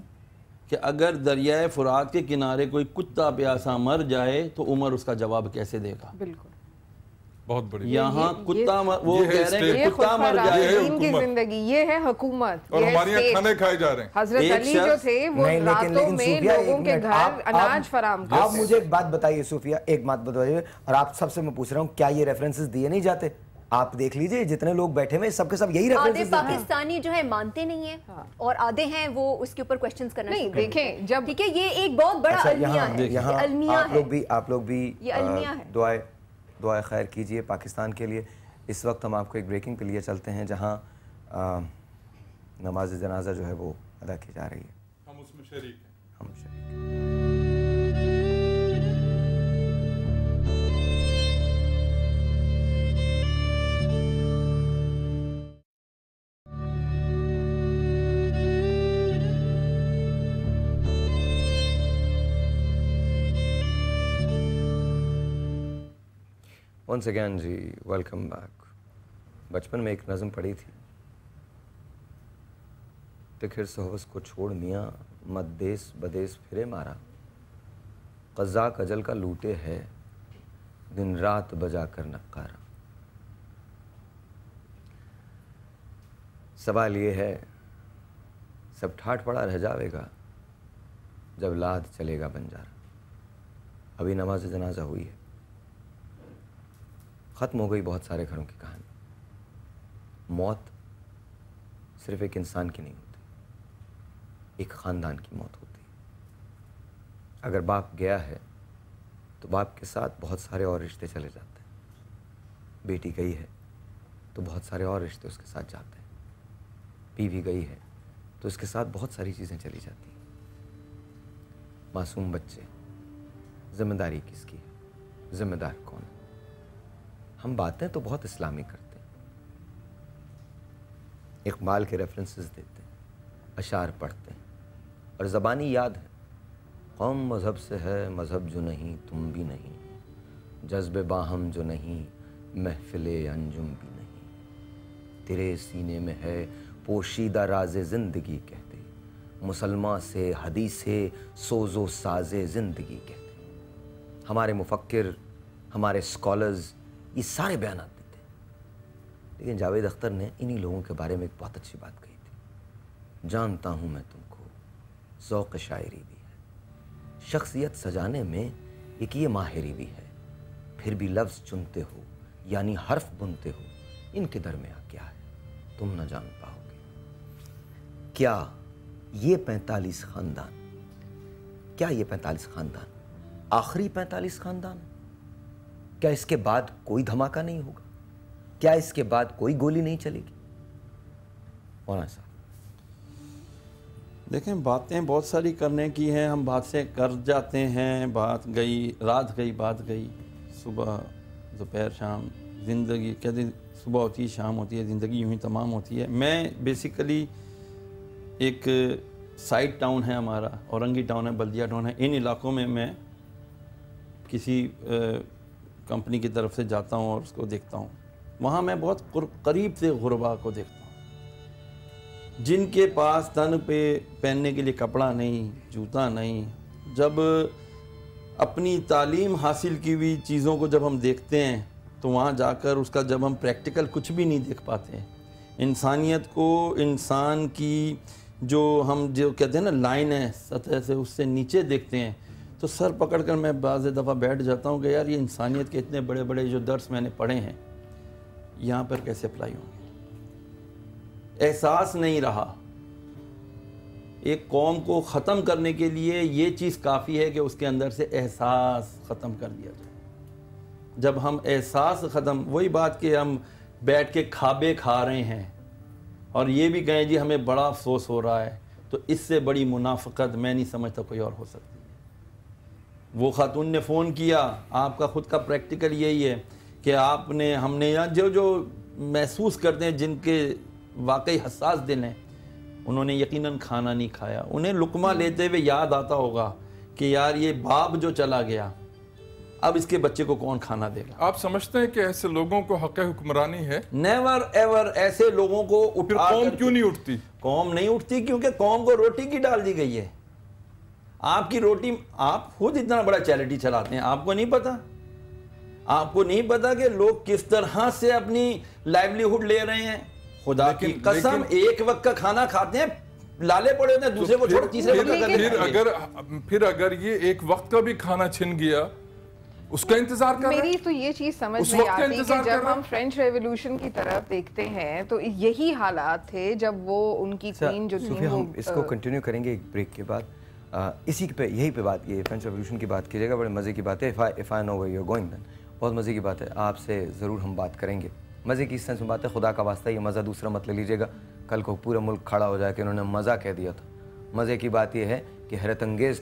کہ اگر دریائے فرات کے کنارے کوئی کتا پیاسا مر جائے تو عمر اس کا جواب کیسے دے گا. بالکل بہت بڑی. یہاں کتا وہ کہہ رہے ہیں کہ کتا مر جائے, دین کی زندگی, یہ ہے حکومت, اور ہمارے یہاں کھانے کھائے جا رہے ہیں. حضرت علی جو تھے وہ راتوں میں لوگوں کے گھر اناج فراہم کرتے. آپ مجھے ایک بات بتائیے صوفیہ, ایک بات بتائیے, اور آپ سب سے میں پوچھ رہا ہوں کیا یہ ریفرنسز دیے نہیں جاتے؟ آپ دیکھ لیجئے جتنے لوگ بیٹھے ہوئے سب کے سب یہی ریفرنسز دیتے ہیں. آدھے پاکستانی جو ہے مانتے نہیں ہیں اور آدھے ہیں وہ اس کے اوپر کوسچنز کرنا نہیں. دیکھیں جب ٹھیک ہے, یہ ایک بہت بڑا المیہ ہے, یہاں آپ لوگ بھی دعائے خیر کیجئے پاکستان کے لیے. اس وقت ہم آپ کو ایک بریکنگ کے لیے چلتے ہیں جہاں نماز جنازہ جو ہے وہ ادا کی جا رہی ہے. ہم اس میں شریک ہیں. ہم شریک ہیں. ونس اگین جی ویلکم بیک. بچپن میں ایک نظم پڑھی تھی, تکھر سہوس کو چھوڑ میاں مت دیس بدیس پھرے مارا, قزاق اجل کا لوٹے ہے دن رات بجا کر نقارا. سوال یہ ہے سب ٹھاٹ پڑا رہ جاوے گا جب لاد چلے گا بنجارا. ابھی نماز جنازہ ہوئی ہے, ختم ہو گئی بہت سارے گھروں کی کہانی. موت صرف ایک انسان کی نہیں ہوتی, ایک خاندان کی موت ہوتی ہے. اگر باپ گیا ہے تو باپ کے ساتھ بہت سارے اور رشتے چلے جاتے ہیں. بیٹی گئی ہے تو بہت سارے اور رشتے اس کے ساتھ جاتے ہیں. بیوی گئی ہے تو اس کے ساتھ بہت ساری چیزیں چلی جاتی ہیں. معصوم بچے, ذمہ داری کس کی ہے, ذمہ دار کون ہے؟ ہم باتیں تو بہت اسلامی کرتے ہیں, اقبال کے ریفرنسز دیتے ہیں, اشعار پڑھتے ہیں, اور زبانی یاد ہے. قوم مذہب سے ہے مذہب جو نہیں تم بھی نہیں, جذب باہم جو نہیں محفل انجم بھی نہیں. تیرے سینے میں ہے پوشیدہ راز زندگی کہتے, مسلمان سے حدیث سوز و ساز زندگی کہتے. ہمارے مفکر, ہمارے اسکالرز یہ سارے بیانات دیتے ہیں, لیکن جاوید اختر نے انہی لوگوں کے بارے میں ایک بہت اچھی بات کہی تھی. جانتا ہوں میں تم کو, ذوق شاعری بھی ہے, شخصیت سجانے میں ایک یہ ماہری بھی ہے, پھر بھی لفظ چنتے ہو یعنی حرف بنتے ہو, ان کے درمیان کیا ہے تم نہ جان پاؤ گے. کیا یہ 45 خاندان, کیا یہ 45 خاندان آخری 45 خاندان؟ کیا اس کے بعد کوئی دھماکہ نہیں ہوگا؟ کیا اس کے بعد کوئی گولی نہیں چلے گی؟ مولانا صاحب دیکھیں, باتیں بہت ساری کرنے کی ہیں, ہم بات سے کر جاتے ہیں. بات گئی, رات گئی, بات گئی, صبح دوپہر شام, زندگی کہتے صبح ہوتی ہے شام ہوتی ہے, زندگی یوں ہی تمام ہوتی ہے. میں بیسیکلی ایک سائٹ ٹاؤن ہے ہمارا, اورنگی ٹاؤن ہے, بلدیہ ٹاؤن ہے, ان علاقوں میں میں کسی کمپنی کی طرف سے جاتا ہوں اور اس کو دیکھتا ہوں. وہاں میں بہت قریب سے غربا کو دیکھتا ہوں جن کے پاس تن پہ پہننے کے لیے کپڑا نہیں, جوتا نہیں. جب اپنی تعلیم حاصل کی ہوئی چیزوں کو جب ہم دیکھتے ہیں تو وہاں جا کر اس کا جب ہم پریکٹیکل کچھ بھی نہیں دیکھ پاتے ہیں, انسانیت کو, انسان کی جو ہم جو کہتے ہیں نا لائن ہے سطح سے اس سے نیچے دیکھتے ہیں, تو سر پکڑ کر میں بعض دفعہ بیٹھ جاتا ہوں کہ یار یہ انسانیت کے اتنے بڑے بڑے جو درس میں نے پڑھے ہیں یہاں پر کیسے اپلائی ہوں گے. احساس نہیں رہا. ایک قوم کو ختم کرنے کے لیے یہ چیز کافی ہے کہ اس کے اندر سے احساس ختم کر دیا جائے. جب ہم احساس ختم, وہی بات کہ ہم بیٹھ کے کھابے کھا رہے ہیں اور یہ بھی کہیں جی ہمیں بڑا افسوس ہو رہا ہے, تو اس سے بڑی منافقت میں نہیں سمجھتا کوئی اور ہو سکتی ہے. وہ خاتون نے فون کیا, آپ کا خود کا پریکٹیکل یہی ہے کہ آپ نے, ہم نے جو محسوس کرتے ہیں جن کے واقعی حساس دل ہیں, انہوں نے یقیناً کھانا نہیں کھایا. انہیں لقمہ لیتے ہوئے یاد آتا ہوگا کہ یار یہ باپ جو چلا گیا اب اس کے بچے کو کون کھانا دے گا. آپ سمجھتے ہیں کہ ایسے لوگوں کو حق حکمرانی ہے؟ Never ever. ایسے لوگوں کو اٹھا قوم کیوں نہیں اٹھتی؟ قوم نہیں اٹھتی کیونکہ قوم کو روٹی کی ڈال دی گئی ہے. آپ کی روٹی, آپ خود اتنا بڑا چیریٹی چلاتے ہیں, آپ کو نہیں پتا, آپ کو نہیں پتا کہ لوگ کس طرح سے اپنی لائیولیہوڈ لے رہے ہیں. خدا کی قسم ایک وقت کا کھانا کھاتے ہیں, لالے پڑے ہوتے ہیں, دوسرے کو چھوڑ تیسرے وقت. پھر اگر یہ ایک وقت کا بھی کھانا چھن گیا اس کا انتظار کر رہے ہیں. میری تو یہ چیز سمجھ نہیں آتی کہ جب ہم فرینچ ریولوشن کی طرف دیکھتے ہیں تو یہی حالات تھے جب وہ ان کی کوئین جو تھی. ہم اس کو کنٹینیو کریں گے ایک بریک کے بعد. اسی پہ یہی پہ بات, یہ فرینچ ریولوشن کی بات کیجیے گا, بڑے مزے کی بات ہے. If I know where you are going then, بہت مزے کی بات ہے, آپ سے ضرور ہم بات کریں گے. مزے کی اس سینس میں بات ہے, خدا کا واسطہ یہ مزہ دوسرا مت لے لیجیے گا, کل کو پورا ملک کھڑا ہو جائے کہ انہوں نے مزہ کہہ دیا تھا. مزے کی بات یہ ہے کہ حیرت انگیز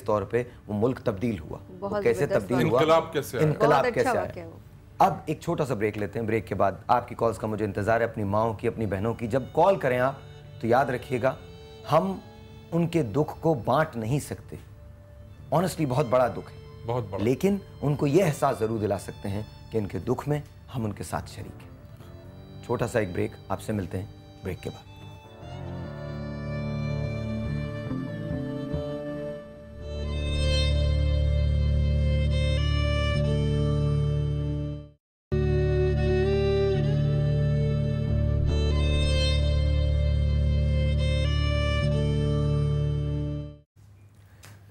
طور پہ وہ ملک تبدیل ہوا. وہ کیسے تبدیل ہوا, انقلاب کیسے آیا. اب ایک چھوٹا سا بریک لیتے ہیں, بریک کے بعد آپ کی کالز کا مجھے انتظار ہے, اپنی ماؤں کی, اپنی بہنوں کی. جب کال کریں آپ تو یاد رکھیے گا ہم ان کے دکھ کو بانٹ نہیں سکتے, آنیسٹلی بہت بڑا دکھ ہے, بہت بڑا, لیکن ان کو یہ احساس ضرور دلا سکتے ہیں کہ ان کے دکھ میں ہم ان کے ساتھ شریک ہیں. چھوٹا سا ایک بریک, آپ سے ملتے ہیں بریک کے بعد.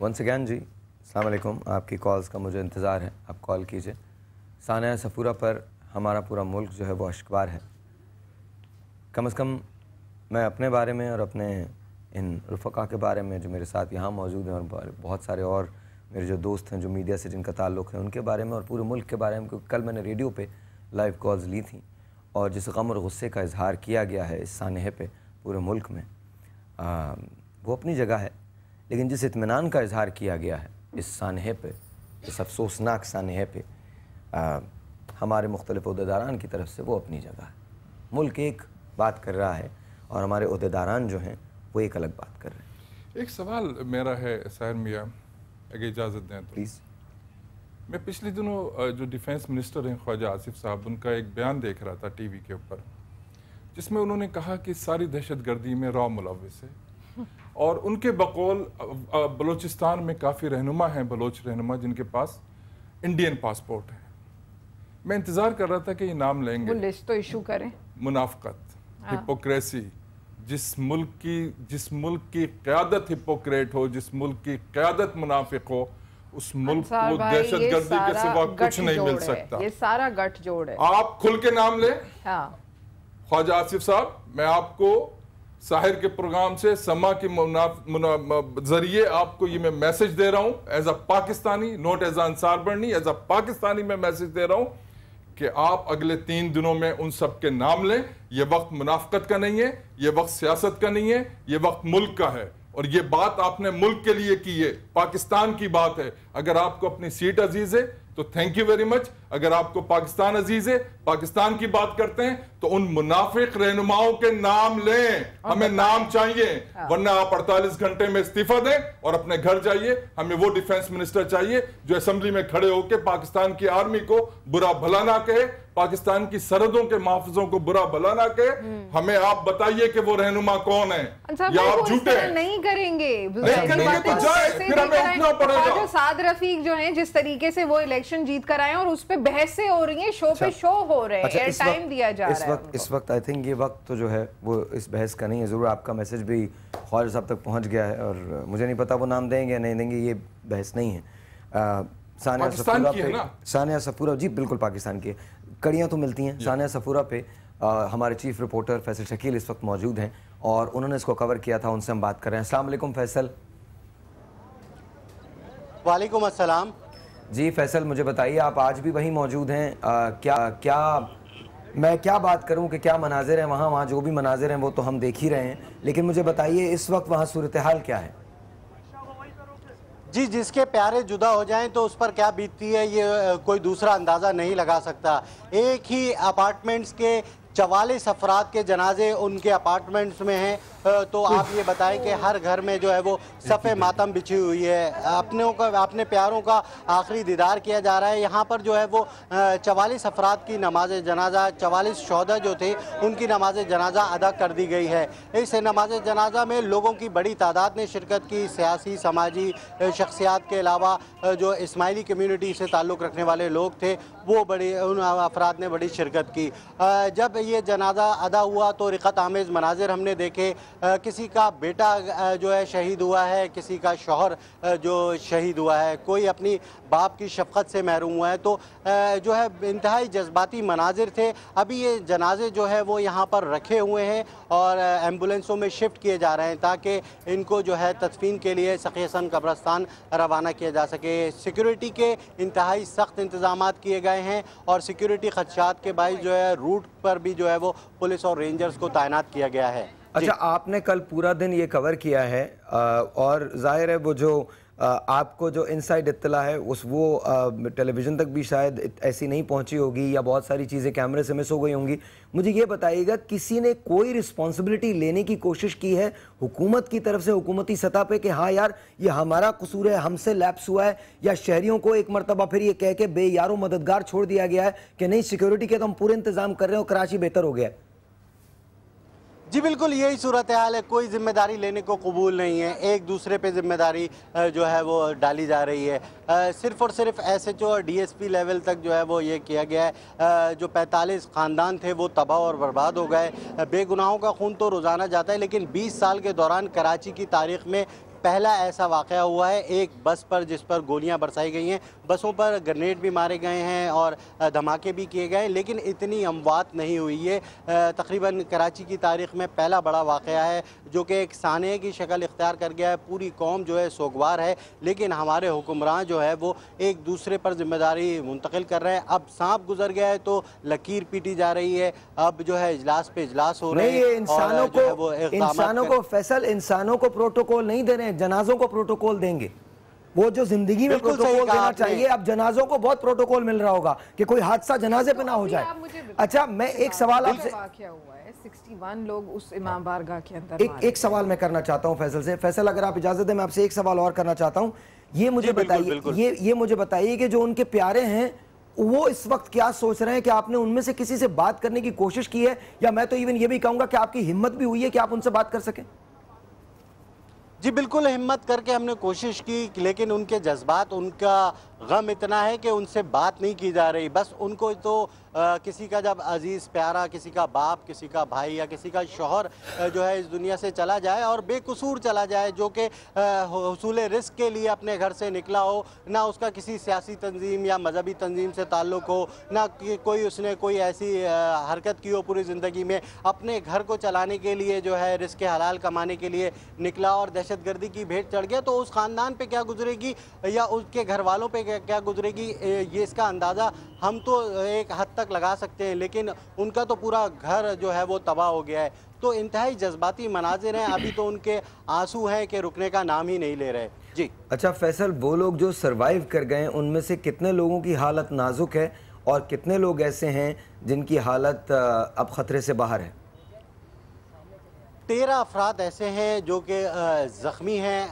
ونس اگین جی, السلام علیکم. آپ کی کالز کا مجھے انتظار ہے, آپ کال کیجئے ثانیہ صفورہ پر ہمارا پورا ملک جو ہے وہ اشکبار ہے. کم از کم میں اپنے بارے میں اور اپنے ان رفقا کے بارے میں جو میرے ساتھ یہاں موجود ہیں اور بہت سارے اور میرے جو دوست ہیں جو میڈیا سے جن کا تعلق ہے ان کے بارے میں اور پورے ملک کے بارے میں، کیونکہ کل میں نے ریڈیو پہ لائیو کالز لی تھیں اور جس غم اور غصے کا اظہار کیا گیا ہے اس سانحے پہ پورے ملک میں، وہ اپنی جگہ ہے. لیکن جس اطمینان کا اظہار کیا گیا ہے اس سانحے پہ، اس افسوسناک سانحے پہ ہمارے مختلف عہدیداران کی طرف سے، وہ اپنی جگہ ہے. ملک ایک بات کر رہا ہے اور ہمارے عہدیداران جو ہیں وہ ایک الگ بات کر رہے ہیں. ایک سوال میرا ہے ساحر میاں، اگر اجازت دیں تو. پلیز. میں پچھلے دنوں جو ڈیفینس منسٹر ہیں خواجہ آصف صاحب، ان کا ایک بیان دیکھ رہا تھا ٹی وی کے اوپر، جس میں انہوں نے کہا کہ ساری دہشت گردی میں را ملوث ہے، اور ان کے بقول بلوچستان میں کافی رہنما ہیں، بلوچ رہنما جن کے پاس انڈین پاسپورٹ ہے. میں انتظار کر رہا تھا کہ یہ نام لیں گے. وہ لسٹ تو ایشو کریں. منافقت، ہپوکریسی، جس ملک کی قیادت ہپوکریٹ ہو، جس ملک کی قیادت منافق ہو، اس ملک کو دہشت گردی کے سوا کچھ نہیں مل سکتا. یہ سارا گٹھ جوڑ ہے. آپ کھل کے نام لیں. خواجہ آصف صاحب، میں آپ کو ساحر کے پروگرام سے سما کے ذریعے آپ کو یہ میں میسج دے رہا ہوں، as a Pakistani, not as a Ansar Burney, as a Pakistani میں میسج دے رہا ہوں کہ آپ اگلے 3 دنوں میں ان سب کے نام لیں. یہ وقت منافقت کا نہیں ہے، یہ وقت سیاست کا نہیں ہے، یہ وقت ملک کا ہے. اور یہ بات آپ نے ملک کے لیے کی ہے، پاکستان کی بات ہے. اگر آپ کو اپنی سیٹ عزیز ہے تو تھینک یو ویری مچ. اگر آپ کو پاکستان عزیز ہے، پاکستان کی بات کرتے ہیں، تو ان منافق رہنماؤں کے نام لیں. ہمیں نام چاہیے، ورنہ آپ 48 گھنٹے میں استعفیٰ دیں اور اپنے گھر جائیے. ہمیں وہ ڈیفینس منسٹر چاہیے جو اسمبلی میں کھڑے ہو کے پاکستان کی آرمی کو برا بھلا نہ کہے، پاکستان کی سرحدوں کے محافظوں کو برا بھلا نہ کہے. ہمیں آپ بتائیے کہ وہ رہنما کون ہے، یا آپ جھوٹے ہیں. نہیں کریں گے. پھر ہمیں اٹھنا پڑے گا. سعد رفیق جو ہیں جس طریقے سے وہ الیکشن جیت کر آئے اور اس پہ بحثیں ہو رہی ہیں، شو پہ شو ہو رہے ہیں، ایئر ٹائم دیا جا رہا ہے. اس وقت آئی تھنک یہ وقت تو جو ہے وہ اس بحث کا نہیں ہے. ضرور آپ کا میسج بھی خواجہ صاحب تک پہنچ گیا ہے اور مجھے نہیں پتا وہ نام دیں گے یا نہیں دیں گے، یہ بحث نہیں ہے. ثانیہ صفورہ جی بالکل پاکستان کی ہے. کڑیاں تو ملتی ہیں. ثانیہ صفورہ پہ ہمارے چیف رپورٹر فیصل شکیل اس وقت موجود ہیں اور انہوں نے اس کو کور کیا تھا، ان سے ہم بات کر رہے ہیں. السلام علیکم فیصل. وعلیکم السلام. جی فیصل، مجھے بتائیے آپ آج بھی وہیں موجود ہیں. میں کیا بات کروں کہ کیا مناظر ہیں وہاں جو بھی مناظر ہیں وہ تو ہم دیکھ ہی رہے ہیں، لیکن مجھے بتائیے اس وقت وہاں صورتحال کیا ہے؟ جی جس کے پیارے جدا ہو جائیں تو اس پر کیا بیتتی ہے یہ کوئی دوسرا اندازہ نہیں لگا سکتا. ایک ہی اپارٹمنٹس کے 44 افراد کے جنازے ان کے اپارٹمنٹس میں ہیں، تو آپ یہ بتائیں کہ ہر گھر میں جو ہے وہ صف ماتم بچھی ہوئی ہے. اپنے پیاروں کا آخری دیدار کیا جا رہا ہے. یہاں پر جو ہے وہ 44 افراد کی نماز جنازہ، 44 شہداء جو تھے ان کی نماز جنازہ ادا کر دی گئی ہے. اس نماز جنازہ میں لوگوں کی بڑی تعداد نے شرکت کی. سیاسی سماجی شخصیات کے علاوہ جو اسماعیلی کمیونٹی سے تعلق رکھنے والے لوگ تھے وہ ان افراد نے بڑی شرکت کی. جب یہ جنازہ ادا ہوا تو رقت آمیز مناظر ہم نے دیکھے. کسی کا بیٹا جو ہے شہید ہوا ہے، کسی کا شوہر جو شہید ہوا ہے، کوئی اپنی باپ کی شفقت سے محروم ہوا ہے. تو جو ہے انتہائی جذباتی مناظر تھے. ابھی یہ جنازے جو ہے وہ یہاں پر رکھے ہوئے ہیں اور ایمبولینسوں میں شفٹ کیے جا رہے ہیں تاکہ ان کو جو ہے تدفین کے لیے سخی حسن قبرستان روانہ کیا جا سکے. سیکیورٹی کے انتہائی سخت انتظامات کیے گئے ہیں اور سیکیورٹی خدشات کے باعث جو ہے روٹ پر بھی جو ہے وہ پولیس اور رینجرز کو تعینات کیا گیا ہے. اچھا، آپ نے کل پورا دن یہ کور کیا ہے اور ظاہر ہے وہ جو آپ کو جو انسائیڈ اطلاع ہے وہ ٹیلی ویژن تک بھی شاید ایسی نہیں پہنچی ہوگی یا بہت ساری چیزیں کیمرے سے مس ہو گئی ہوں گی. مجھے یہ بتائیے گا کسی نے کوئی رسپانسبلٹی لینے کی کوشش کی ہے حکومت کی طرف سے، حکومتی سطح پہ، کہ ہاں یار یہ ہمارا قصور ہے، ہم سے لیپس ہوا ہے، یا شہریوں کو ایک مرتبہ پھر یہ کہہ کے بے یارو مددگار چھوڑ دیا گیا ہے کہ نہیں سیکیورٹی کے تو ہم پورے انتظام کر رہے ہیں اور کراچی بہتر ہو گیا ہے؟ جی بالکل یہی صورتحال ہے. کوئی ذمہ داری لینے کو قبول نہیں ہے. ایک دوسرے پہ ذمہ داری جو ہے وہ ڈالی جا رہی ہے. صرف اور صرف ایس ایچ او اور ڈی ایس پی لیول تک جو ہے وہ یہ کیا گیا ہے. جو 45 خاندان تھے وہ تباہ اور برباد ہو گئے. بے گناہوں کا خون تو روزانہ جاتا ہے، لیکن 20 سال کے دوران کراچی کی تاریخ میں پہلا ایسا واقعہ ہوا ہے ایک بس پر جس پر گولیاں برسائی گئی ہیں، بسوں پر گرنیڈ بھی مارے گئے ہیں اور دھماکے بھی کیے گئے، لیکن اتنی اموات نہیں ہوئی۔ یہ تقریباً کراچی کی تاریخ میں پہلا بڑا واقعہ ہے جو کہ ایک سانحے کی شکل اختیار کر گیا ہے۔ پوری قوم جو ہے سوگوار ہے، لیکن ہمارے حکمران جو ہے وہ ایک دوسرے پر ذمہ داری منتقل کر رہے ہیں۔ اب سانپ گزر گیا ہے تو لکیر پیٹی جا رہی ہے، اب جو ہے اجلاس پہ اجلاس ہو رہے ہیں، انسانوں کو فیصل انسانوں کو پروٹوکول نہیں دے رہے ہیں، جنازوں کو پروٹوکول دیں گے۔ وہ جو زندگی میں پروٹوکول دینا چاہیے، اب جنازوں کو بہت پروٹوکول مل رہا ہوگا کہ کوئی حادثہ جنازے پہ نہ ہو جائے۔ اچھا میں ایک سوال آپ سے 61 لوگ اس امام بارگاہ کے اندر ایک سوال میں کرنا چاہتا ہوں فیصل سے۔ فیصل اگر آپ اجازت دیں میں آپ سے ایک سوال اور کرنا چاہتا ہوں۔ یہ مجھے بتائیے کہ جو ان کے پیارے ہیں وہ اس وقت کیا سوچ رہے ہیں؟ کہ آپ نے ان میں سے کسی سے بات کرنے کی کوشش کی ہے، یا میں تو ایون یہ بھی کہوں گا کہ آپ کی ہمت بھی ہوئی ہے کہ آپ ان سے بات کر سکیں؟ جی بالکل ہمت کر کے ہم نے کوشش کی، لیکن ان کے جذبات، ان کا غم اتنا ہے کہ ان سے بات نہیں کی جا رہی۔ بس ان کو تو کسی کا جب عزیز پیارا، کسی کا باپ، کسی کا بھائی یا کسی کا شوہر جو ہے اس دنیا سے چلا جائے اور بے قصور چلا جائے، جو کہ حصول رزق کے لیے اپنے گھر سے نکلا ہو، نہ اس کا کسی سیاسی تنظیم یا مذہبی تنظیم سے تعلق ہو، نہ اس نے کوئی ایسی حرکت کی ہو پوری زندگی میں، اپنے گھر کو چلانے کے لیے جو ہے رزق حلال کمانے کے لیے نکلا اور دہشت گردی کی بھیٹ چڑھ گیا، تو اس خاندان پہ کیا گزرے گی یا اس کے گھر والوں پہ کیا گزرے گی، یہ اس کا اندازہ ہم تو ایک حد تک لگا سکتے ہیں، لیکن ان کا تو پورا گھر جو ہے وہ تباہ ہو گیا ہے۔ تو انتہائی جذباتی مناظر ہیں، ابھی تو ان کے آنسو ہیں کہ رکنے کا نام ہی نہیں لے رہے۔ جی اچھا فیصل، وہ لوگ جو سروائیو کر گئے ان میں سے کتنے لوگوں کی حالت نازک ہے اور کتنے لوگ ایسے ہیں جن کی حالت اب خطرے سے باہر ہے؟ 13 افراد ایسے ہیں جو کہ زخمی ہیں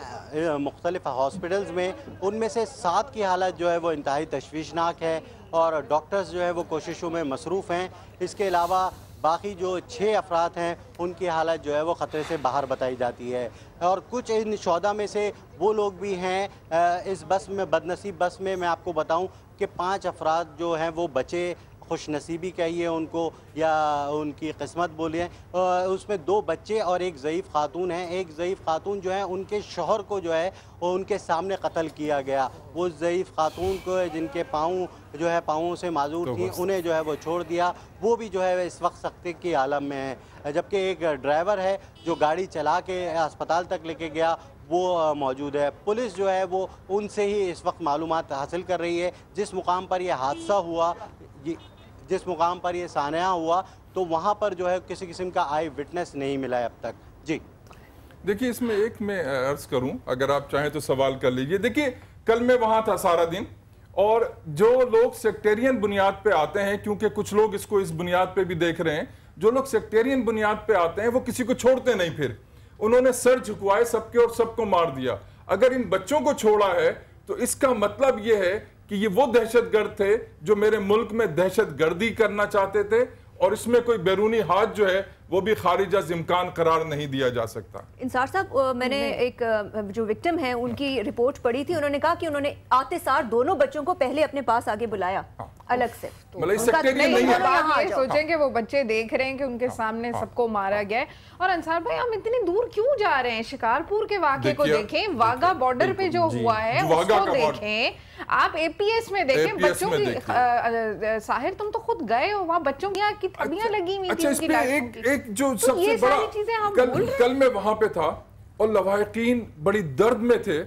مختلف ہاسپٹلز میں، ان میں سے 7 کی حالت جو ہے وہ انتہائی تشویشناک ہے اور ڈاکٹرز جو ہے وہ کوششوں میں مصروف ہیں۔ اس کے علاوہ باقی جو 6 افراد ہیں ان کی حالت جو ہے وہ خطرے سے باہر بتائی جاتی ہے، اور کچھ ان شہداء میں سے وہ لوگ بھی ہیں اس بس میں، بدنصیب بس میں میں آپ کو بتاؤں کہ 5 افراد جو ہیں وہ بچے، خوش نصیبی کہیے ان کو یا ان کی قسمت بولیے، اس میں 2 بچے اور ایک ضعیف خاتون ہیں۔ ایک ضعیف خاتون جو ہے ان کے شوہر کو جو ہے وہ ان کے سامنے قتل کیا گیا۔ وہ ضعیف خاتون کو جن کے پاؤں سے معذور تھیں، انہیں جو ہے وہ چھوڑ دیا، وہ بھی جو ہے اس وقت سختی کی عالم میں ہے، جبکہ ایک ڈرائیور ہے جو گاڑی چلا کے اسپتال تک لے کے گیا وہ موجود ہے۔ پولیس جو ہے وہ ان سے ہی اس وقت معلومات حاصل کر رہی ہے۔ جس مقام پر یہ حادثہ ہوا، جس مقام پر یہ سانحہ ہوا، تو وہاں پر جو ہے کسی قسم کا آئی وٹنس نہیں ملا ہے اب تک۔ جی دیکھیے اس میں ایک میں عرض کروں، اگر آپ چاہیں تو سوال کر لیجئے۔ دیکھیے کل میں وہاں تھا سارا دن، اور جو لوگ سیکٹیرین بنیاد پہ آتے ہیں، کیونکہ کچھ لوگ اس کو اس بنیاد پہ بھی دیکھ رہے ہیں، جو لوگ سیکٹیرین بنیاد پہ آتے ہیں وہ کسی کو چھوڑتے نہیں، پھر انہوں نے سر جھکوائے سب کے اور سب کو مار دیا۔ اگر ان بچوں کو چھوڑا ہے تو اس کا مطلب یہ ہے کہ یہ وہ دہشت گرد تھے جو میرے ملک میں دہشت گردی کرنا چاہتے تھے، اور اس میں کوئی بیرونی ہاتھ جو ہے وہ بھی خارج از امکان قرار نہیں دیا جا سکتا۔ انصار صاحب، میں نے ایک جو وکٹم ہیں ان کی رپورٹ پڑھی تھی، انہوں نے کہا کہ انہوں نے آتے سار دونوں بچوں کو پہلے اپنے پاس آگے بلایا الگ سے۔ یہ سوچیں کہ وہ بچے دیکھ رہے ہیں کہ ان کے سامنے سب کو مارا گیا ہے۔ اور انصار بھائی ہم اتنی دور کیوں جا رہے ہیں؟ شکارپور کے واقعے کو دیکھیں، واگا بارڈر پہ جو ہوا ہے اس کو دیکھیں، آپ اے پی ایس میں دیکھیں بچوں کی۔ ساحر تم تو خود گئے ہو وہاں، بچوں کی تھبیاں لگی ہوئی تھی ان کی لاشوں کی۔ ایک جو سب سے بڑا، کل میں وہاں پہ تھا اور لواحقین بڑی درد میں تھے،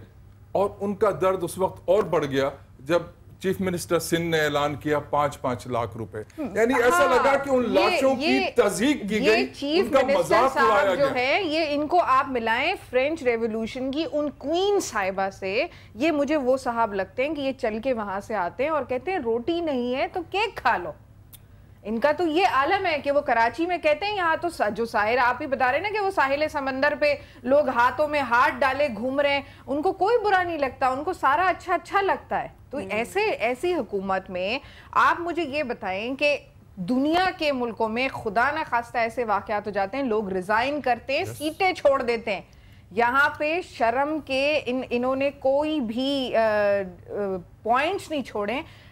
اور ان کا درد اس وقت اور بڑھ گیا جب چیف منسٹر سندھ نے اعلان کیا 5-5 لاکھ روپے، یعنی ایسا لگا کہ ان لاشوں کی تزییق کی گئی، ان کا مذاق اڑایا گیا۔ جو ہے یہ ان کو آپ ملائیں فرینچ ریولوشن کی ان کوئین صاحبہ سے، یہ مجھے وہ صاحب لگتے ہیں کہ یہ چل کے وہاں سے آتے ہیں اور کہتے ہیں روٹی نہیں ہے تو کیک کھا لو۔ ان کا تو یہ عالم ہے کہ وہ کراچی میں کہتے ہیں یہاں تو جو ساحر آپ ہی بتا رہے ہیں نا کہ وہ ساحل سمندر پہ لوگ ہاتھوں میں ہاتھ ڈالے گھوم رہے ہیں، ان کو کوئی برا نہیں لگتا، ان کو سارا اچھا لگتا ہے۔ تو ایسی حکومت میں آپ مجھے یہ بتائیں کہ دنیا کے ملکوں میں خدا نہ خواستہ ایسے واقعات ہو جاتے ہیں، لوگ ریزائن کرتے ہیں، سیٹیں چھوڑ دیتے ہیں، یہاں پہ شرم کے انہوں نے کوئی بھی پوائنٹس نہیں چھوڑے۔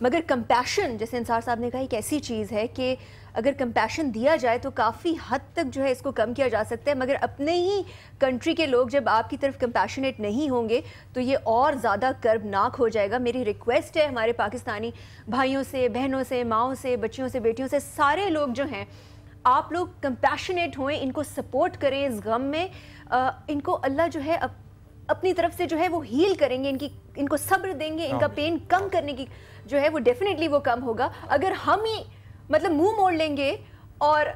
مگر کمپیشن، جیسے انصار صاحب نے کہا، ایک ایسی چیز ہے کہ اگر کمپیشن دیا جائے تو کافی حد تک جو ہے اس کو کم کیا جا سکتا ہے، مگر اپنے ہی کنٹری کے لوگ جب آپ کی طرف کمپیشنیٹ نہیں ہوں گے تو یہ اور زیادہ کربناک ہو جائے گا. میری ریکویسٹ ہے ہمارے پاکستانی بھائیوں سے، بہنوں سے، ماؤں سے، بچیوں سے، بیٹیوں سے، سارے لوگ جو ہیں آپ لوگ کمپیشنیٹ ہوئیں، ان کو سپورٹ کریں اس غم میں. ان کو اللہ جو ہے اپنی طرف سے جو ہے وہ ہیل کریں گے، ان کو صبر دیں گے، ان کا پین کم کرنے کی جو ہے وہ ڈیفینیٹلی وہ کم ہوگا. اگر ہم ہی مطلب منہ موڑ لیں گے اور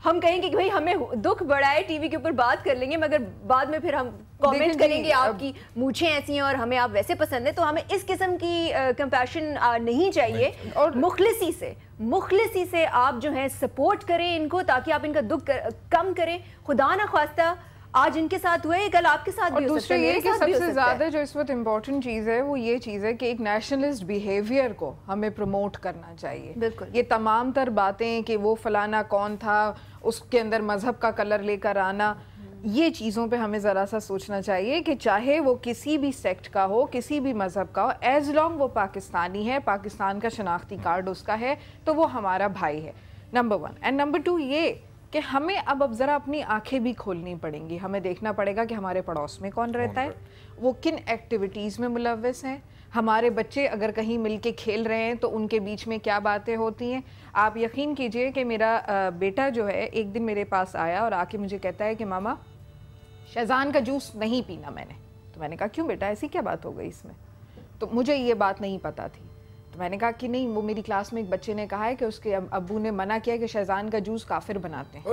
ہم کہیں گے کہ بھئی ہمیں دکھ بڑا ہے، ٹی وی کے اوپر بات کر لیں گے، مگر بعد میں پھر ہم کامنٹ کریں گے آپ کی مونچھیں ایسی ہیں اور ہمیں آپ ویسے پسند ہیں، تو ہمیں اس قسم کی کمپیشن نہیں چاہیے. اور مخلصی سے آپ جو ہیں سپورٹ کریں ان کو، تاکہ آپ ان کا دکھ کم کریں. خدا نہ خواستہ آج ان کے ساتھ ہوئے، کل آپ کے ساتھ بھی ہو سکتا ہے. دوسرے یہ کہ سب سے زیادہ جو اس وقت امپورٹنٹ چیز ہے وہ یہ چیز ہے کہ ایک نیشنلسٹ بیہیویئر کو ہمیں پروموٹ کرنا چاہیے. بالکل. یہ تمام تر باتیں کہ وہ فلانا کون تھا، اس کے اندر مذہب کا کلر لے کر آنا، یہ چیزوں پہ ہمیں ذرا سا سوچنا چاہیے کہ چاہے وہ کسی بھی سیکٹ کا ہو، کسی بھی مذہب کا ہو، ایز لانگ وہ پاکستانی ہے، پاکستان کا شناختی کارڈ اس کا ہے، تو وہ ہمارا بھائی ہے. نمبر 1 اینڈ نمبر 2 یہ کہ ہمیں اب ذرا اپنی آنکھیں بھی کھولنی پڑیں گی. ہمیں دیکھنا پڑے گا کہ ہمارے پڑوس میں کون رہتا ہے، وہ کن ایکٹیویٹیز میں ملوث ہیں، ہمارے بچے اگر کہیں مل کے کھیل رہے ہیں تو ان کے بیچ میں کیا باتیں ہوتی ہیں. آپ یقین کیجئے کہ میرا بیٹا جو ہے ایک دن میرے پاس آیا اور آ کے مجھے کہتا ہے کہ ماما شہزان کا جوس نہیں پینا میں نے. تو میں نے کہا کیوں بیٹا، ایسی کیا بات ہو گئی اس میں؟ تو مجھے یہ بات نہیں پتا تھی. تو میں نے کہا کہ نہیں، وہ میری کلاس میں ایک بچے نے کہا ہے کہ اس کے ابو نے منع کیا کہ شہزان کا جوس کافر بناتے ہیں.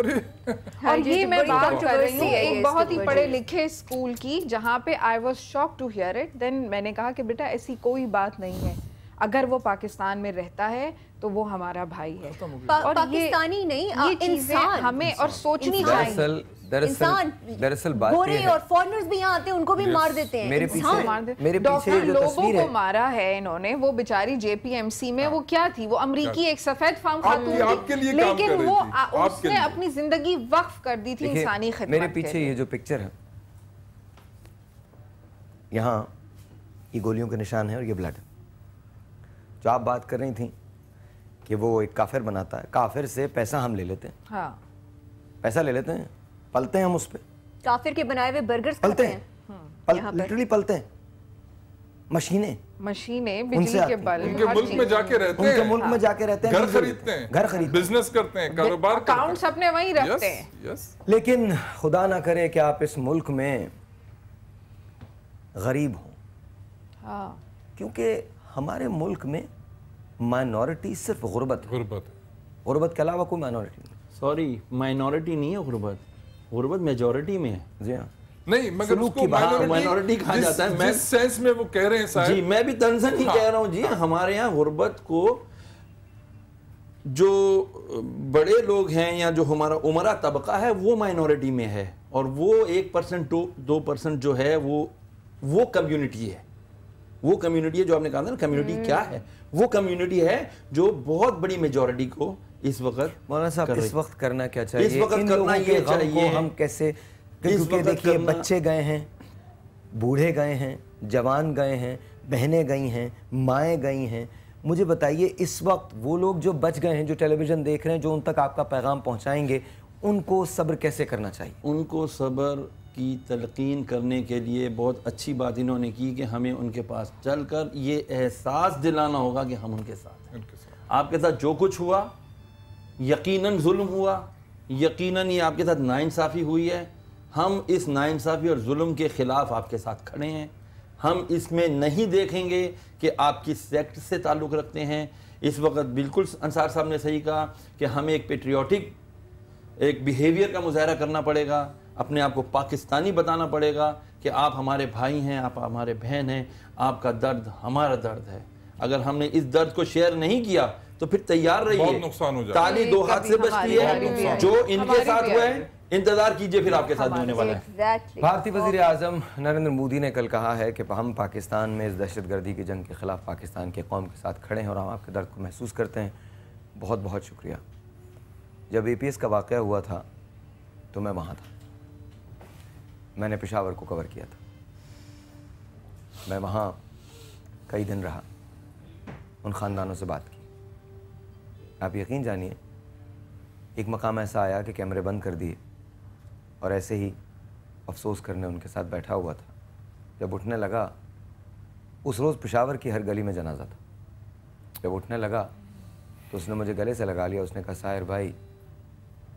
اور یہ میں بات کر رہی ہوں ایک بہت ہی پڑھے لکھے اسکول کی، جہاں پہ I was shock to hear it. Then میں نے کہا کہ بیٹا ایسی کوئی بات نہیں ہے، اگر وہ پاکستان میں رہتا ہے تو وہ ہمارا بھائی ہے. اور پاکستانی نہیں، یہ چیزیں ہمیں اور سوچنی چاہیے. دراصل بات گورے اور فورنرز بھی یہاں آتے ہیں، ان کو بھی مار دیتے ہیں. میرے پیچھے ڈاکٹر جو لوگوں تصویر کو ہے مارا ہے انہوں نے، وہ بیچاری جے پی ایم سی میں وہ کیا تھی، وہ امریکی ایک سفید فام خاتون تھی، لیکن وہ اس نے اپنی زندگی وقف کر دی تھی انسانی خدمت. میرے پیچھے یہ جو پکچر ہے، یہاں یہ گولیوں کے نشان ہے اور یہ بلڈ. جو آپ بات کر رہی تھیں کہ وہ ایک کافر بناتا ہے، کافر سے پیسہ ہم لے لیتے ہیں. ہاں پیسہ لے لیتے ہیں، پلتے ہیں ہم اس پہ. کافر کے بنائے ہوئے برگرز پلتے ہیں، لٹرلی پلتے ہیں. مشینیں بجلی کے بلب ان کے ملک میں جا کے رہتے ہیں، ان کے ملک میں جا کے رہتے ہیں، گھر خریدتے ہیں، گھر خریدتے ہیں، بزنس کرتے ہیں، کاروبار کرتے ہیں، اکاؤنٹس اپنے وہیں رکھتے ہیں. لیکن خدا نہ کرے کہ آپ اس ملک میں غریب ہوں، کیونکہ ہمارے ملک میں مائنورٹی صرف غربت ہے. غربت کے علاوہ کوئی مائنورٹی نہیں. سوری، مائنورٹی نہیں ہے غربت میجورٹی میں ہے. جی ہاں، نہیں، مگر اس کو مائنورٹی کہا جاتا ہے. جس سینس میں وہ کہہ رہے ہیں صاحب، جی میں بھی تنزن ہی کہہ رہا ہوں. جی ہمارے یہاں غربت کو جو بڑے لوگ ہیں یا جو ہمارا عمرہ طبقہ ہے وہ مائنورٹی میں ہے، اور وہ 1% 2% جو ہے وہ کمیونٹی ہے. وہ کمیونٹی ہے جو آپ نے کہا تھا نا کمیونٹی کیا ہے، وہ کمیونٹی ہے جو بہت بڑی میجورٹی کو اس وقت. مولانا صاحب اس وقت کرنا کیا چاہیے؟ اس وقت کرنا یہ چاہیے ہم کیسے، کیونکہ دیکھیے بچے گئے ہیں، بوڑھے گئے ہیں، جوان گئے ہیں، بہنیں گئی ہیں، مائیں گئی ہیں. مجھے بتائیے اس وقت وہ لوگ جو بچ گئے ہیں، جو ٹیلی ویژن دیکھ رہے ہیں، جو ان تک آپ کا پیغام پہنچائیں گے، ان کو صبر کیسے کرنا چاہیے؟ ان کو صبر کی تلقین کرنے کے لیے بہت اچھی بات انہوں نے کی کہ ہمیں ان کے پاس چل کر یہ احساس دلانا ہوگا کہ ہم ان کے ساتھ ہیں. آپ کے ساتھ جو کچھ ہوا یقیناً ظلم ہوا، یقیناً یہ آپ کے ساتھ ناانصافی ہوئی ہے. ہم اس ناانصافی اور ظلم کے خلاف آپ کے ساتھ کھڑے ہیں. ہم اس میں نہیں دیکھیں گے کہ آپ کس سیکٹ سے تعلق رکھتے ہیں. اس وقت بالکل انصار صاحب نے صحیح کہا کہ ہمیں ایک پیٹریوٹک ایک بیہیویئر کا مظاہرہ کرنا پڑے گا، اپنے آپ کو پاکستانی بتانا پڑے گا کہ آپ ہمارے بھائی ہیں، آپ ہمارے بہن ہیں، آپ کا درد ہمارا درد ہے. اگر ہم نے اس درد کو شیئر نہیں کیا تو پھر تیار رہیے، بہت نقصان ہو جائے. تالی دو ہاتھ سے بچتی ہے. جو ان کے ساتھ ہوا ہے انتظار کیجئے پھر آپ کے ساتھ ہونے والا ہے. بھارتی وزیر اعظم نریندر مودی نے کل کہا ہے کہ ہم پاکستان میں اس دہشت گردی کی جنگ کے خلاف پاکستان کے قوم کے ساتھ کھڑے ہیں اور ہم آپ کے درد کو محسوس کرتے ہیں. بہت بہت شکریہ. جب APS کا واقعہ ہوا تھا تو میں وہاں تھا، میں نے پشاور کو کور کیا تھا. میں وہاں کئی دن رہا. ان خاندانوں سے بات کی. آپ یقین جانیے ایک مقام ایسا آیا کہ کیمرے بند کر دیے اور ایسے ہی افسوس کرنے ان کے ساتھ بیٹھا ہوا تھا. جب اٹھنے لگا, اس روز پشاور کی ہر گلی میں جنازہ تھا. جب اٹھنے لگا تو اس نے مجھے گلے سے لگا لیا. اس نے کہا ساحر بھائی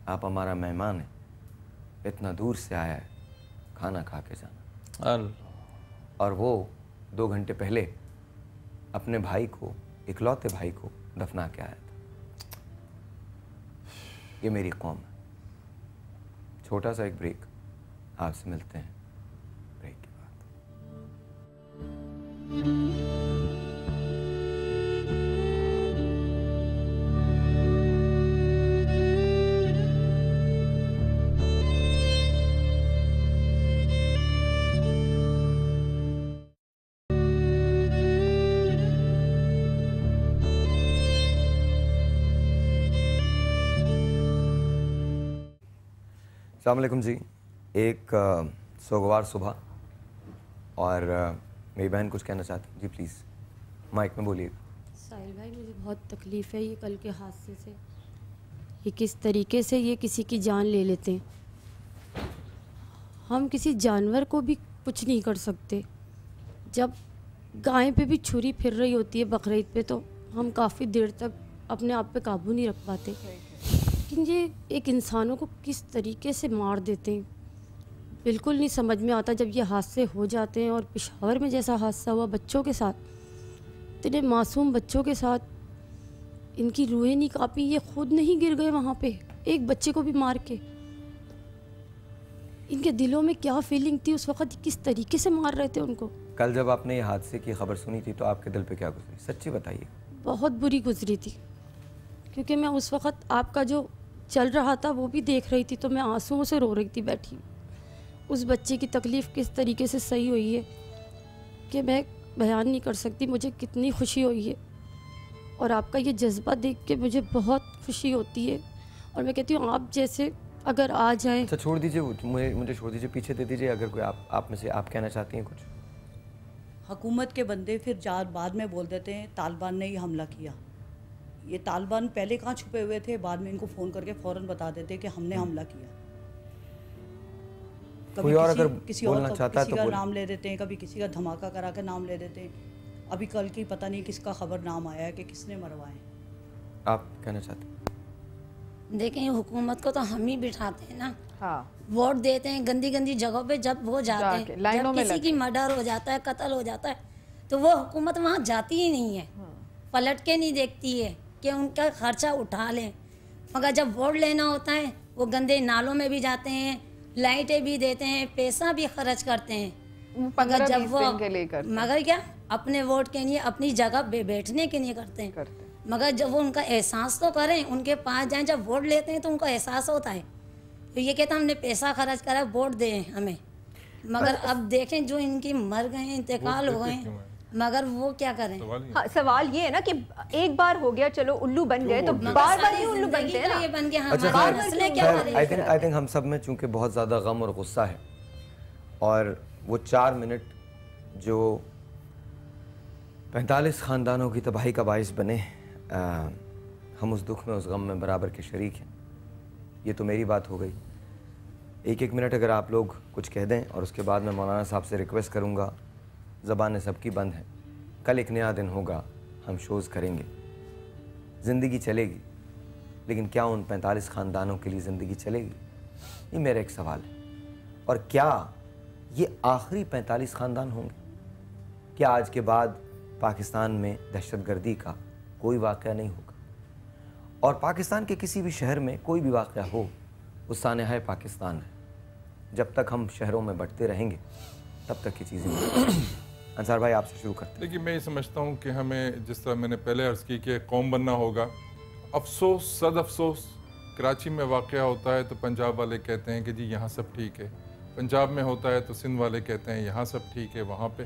آپ ہمارا مہمان ہیں, اتنا دور سے آیا ہے, کھانا کھا کے جانا. اور وہ 2 گھنٹے پہلے اپنے بھائی کو, اکلوتے بھائی کو دفنا کے آیا تھا. یہ میری قوم ہے. چھوٹا سا ایک بریک, آپ سے ملتے ہیں بریک کے بعد. السلام علیکم جی. ایک سوگوار صبح اور میری بہن کچھ کہنا چاہتی ہیں. جی پلیز مائک میں بولیے. ساحل بھائی مجھے بہت تکلیف ہے یہ کل کے حادثے سے. یہ کس طریقے سے یہ کسی کی جان لے لیتے ہیں. ہم کسی جانور کو بھی کچھ نہیں کر سکتے. جب گائے پہ بھی چھری پھر رہی ہوتی ہے بقرعید پہ تو ہم کافی دیر تک اپنے آپ پہ قابو نہیں رکھ پاتے. لیکن یہ ایک انسانوں کو کس طریقے سے مار دیتے ہیں بالکل نہیں سمجھ میں آتا. جب یہ حادثے ہو جاتے ہیں اور پشاور میں جیسا حادثہ ہوا بچوں کے ساتھ, اتنے معصوم بچوں کے ساتھ, ان کی روحیں نہیں کانپی. یہ خود نہیں گر گئے وہاں پہ ایک بچے کو بھی مار کے. ان کے دلوں میں کیا فیلنگ تھی اس وقت, کس طریقے سے مار رہے تھے ان کو. کل جب آپ نے یہ حادثے کی خبر سنی تھی تو آپ کے دل پہ کیا گزری, سچی بتائیے. بہت بری گزری تھی کیونکہ میں اس وقت آپ کا جو چل رہا تھا وہ بھی دیکھ رہی تھی تو میں آنسوؤں سے رو رہی تھی بیٹھی. اس بچے کی تکلیف کس طریقے سے صحیح ہوئی ہے کہ میں بیان نہیں کر سکتی. مجھے کتنی خوشی ہوئی ہے اور آپ کا یہ جذبہ دیکھ کے مجھے بہت خوشی ہوتی ہے. اور میں کہتی ہوں آپ جیسے اگر آ جائیں. اچھا چھوڑ دیجیے, مجھے چھوڑ دیجیے, پیچھے دے دیجیے. اگر کوئی آپ میں سے آپ کہنا چاہتی ہیں کچھ. حکومت کے بندے پھر بعد میں بول دیتے ہیں طالبان نے یہ حملہ کیا. یہ طالبان پہلے کہاں چھپے ہوئے تھے, بعد میں ان کو فون کر کے فوراً بتا دیتے کہ ہم نے حملہ کیا. کبھی کسی اور کا نام لے دیتے ہیں, کبھی کسی کا دھماکہ کرا کے نام لے دیتے ہیں. ابھی کل کی پتہ نہیں کس کا خبر نام آیا ہے کہ کس نے مروائے. آپ کہنا چاہتے ہیں؟ دیکھیں حکومت کو تو ہم ہی بٹھاتے ہیں نا. ووٹ دیتے ہیں گندی گندی جگہوں پہ. جب وہ جاتے ہیں, جب کسی کی مرڈر ہو جاتا ہے, قتل ہو جاتا ہے, تو وہ حکومت وہاں جاتی ہی نہیں ہے, پلٹ کے نہیں دیکھتی ہے کہ ان کا خرچہ اٹھا لیں. مگر جب ووٹ لینا ہوتا ہے وہ گندے نالوں میں بھی جاتے ہیں, لائٹیں بھی دیتے ہیں, پیسہ بھی خرچ کرتے ہیں. مگر جب وہ مگر کیا اپنے ووٹ کے لیے اپنی جگہ پہ بیٹھنے کے لیے کرتے ہیں. مگر جب وہ ان کا احساس تو کریں, ان کے پاس جائیں, جب ووٹ لیتے ہیں تو ان کو احساس ہوتا ہے. تو یہ کہتا ہم نے پیسہ خرچ کرا, ووٹ دیں ہمیں. مگر اب دیکھیں جو ان کی مر گئے ہیں, انتقال ہو گئے ہیں, مگر وہ کیا کریں. سوال یہ ہے نا کہ ایک بار ہو گیا چلو الو بن گئے تو بار بار نہیں الو بنتے ہیں نا. یہ بن گیا ہمارے مسئلے کیا کریں. آئی تھنک ہم سب میں چونکہ بہت زیادہ غم اور غصہ ہے, اور وہ 4 منٹ جو 45 خاندانوں کی تباہی کا باعث بنے, ہم اس دکھ میں اس غم میں برابر کے شریک ہیں. یہ تو میری بات ہو گئی. 1 منٹ اگر آپ لوگ کچھ کہہ دیں, اور اس کے بعد میں مولانا صاحب سے ریکویسٹ کروں گا, زبانیں سب کی بند ہیں, کل ایک نیا دن ہوگا, ہم شوز کریں گے, زندگی چلے گی, لیکن کیا ان 45 خاندانوں کے لیے زندگی چلے گی؟ یہ میرا ایک سوال ہے. اور کیا یہ آخری 45 خاندان ہوں گے؟ کیا آج کے بعد پاکستان میں دہشت گردی کا کوئی واقعہ نہیں ہوگا؟ اور پاکستان کے کسی بھی شہر میں کوئی بھی واقعہ ہو, وہ سانحہ پاکستان ہے. جب تک ہم شہروں میں بٹتے رہیں گے تب تک یہ چیزیں انصار بھائی آپ سے شروع کرتے ہیں. دیکھیے میں یہ سمجھتا ہوں کہ ہمیں جس طرح میں نے پہلے عرض کی کہ قوم بننا ہوگا. افسوس صد افسوس کراچی میں واقعہ ہوتا ہے تو پنجاب والے کہتے ہیں کہ جی یہاں سب ٹھیک ہے, پنجاب میں ہوتا ہے تو سندھ والے کہتے ہیں یہاں سب ٹھیک ہے. وہاں پہ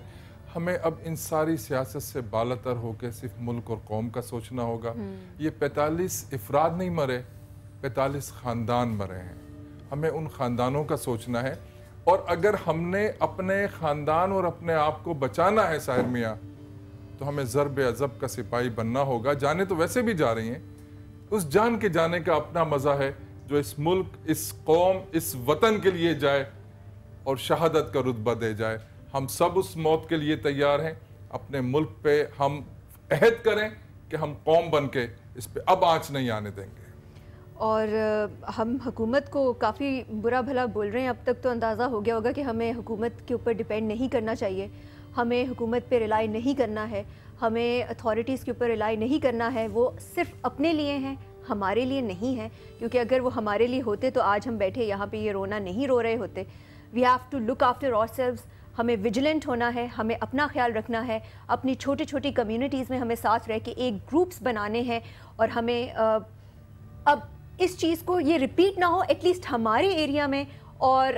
ہمیں اب ان ساری سیاست سے بالاتر ہو کے صرف ملک اور قوم کا سوچنا ہوگا. یہ 45 افراد نہیں مرے, 45 خاندان مرے ہیں. ہمیں ان خاندانوں کا سوچنا ہے, اور اگر ہم نے اپنے خاندان اور اپنے آپ کو بچانا ہے ساحر میاں, تو ہمیں ضرب عضب کا سپاہی بننا ہوگا. جانے تو ویسے بھی جا رہی ہیں, اس جان کے جانے کا اپنا مزہ ہے جو اس ملک, اس قوم, اس وطن کے لیے جائے اور شہادت کا رتبہ دے جائے. ہم سب اس موت کے لیے تیار ہیں. اپنے ملک پہ ہم عہد کریں کہ ہم قوم بن کے اس پہ اب آنچ نہیں آنے دیں گے. اور ہم حکومت کو کافی برا بھلا بول رہے ہیں, اب تک تو اندازہ ہو گیا ہوگا کہ ہمیں حکومت کے اوپر ڈیپینڈ نہیں کرنا چاہیے, ہمیں حکومت پہ ریلائی نہیں کرنا ہے, ہمیں اتھارٹیز کے اوپر ریلائی نہیں کرنا ہے. وہ صرف اپنے لیے ہیں, ہمارے لیے نہیں ہیں, کیونکہ اگر وہ ہمارے لیے ہوتے تو آج ہم بیٹھے یہاں پہ یہ رونا نہیں رو رہے ہوتے. We have to look after ourselves. ہمیں ویجیلنٹ ہونا ہے, ہمیں اپنا خیال رکھنا ہے, اپنی چھوٹی چھوٹی کمیونٹیز میں ہمیں ساتھ رہ کے ایک گروپس بنانے ہیں, اور ہمیں اب اس چیز کو یہ ریپیٹ نہ ہو ایٹ لیسٹ ہمارے ایریا میں, اور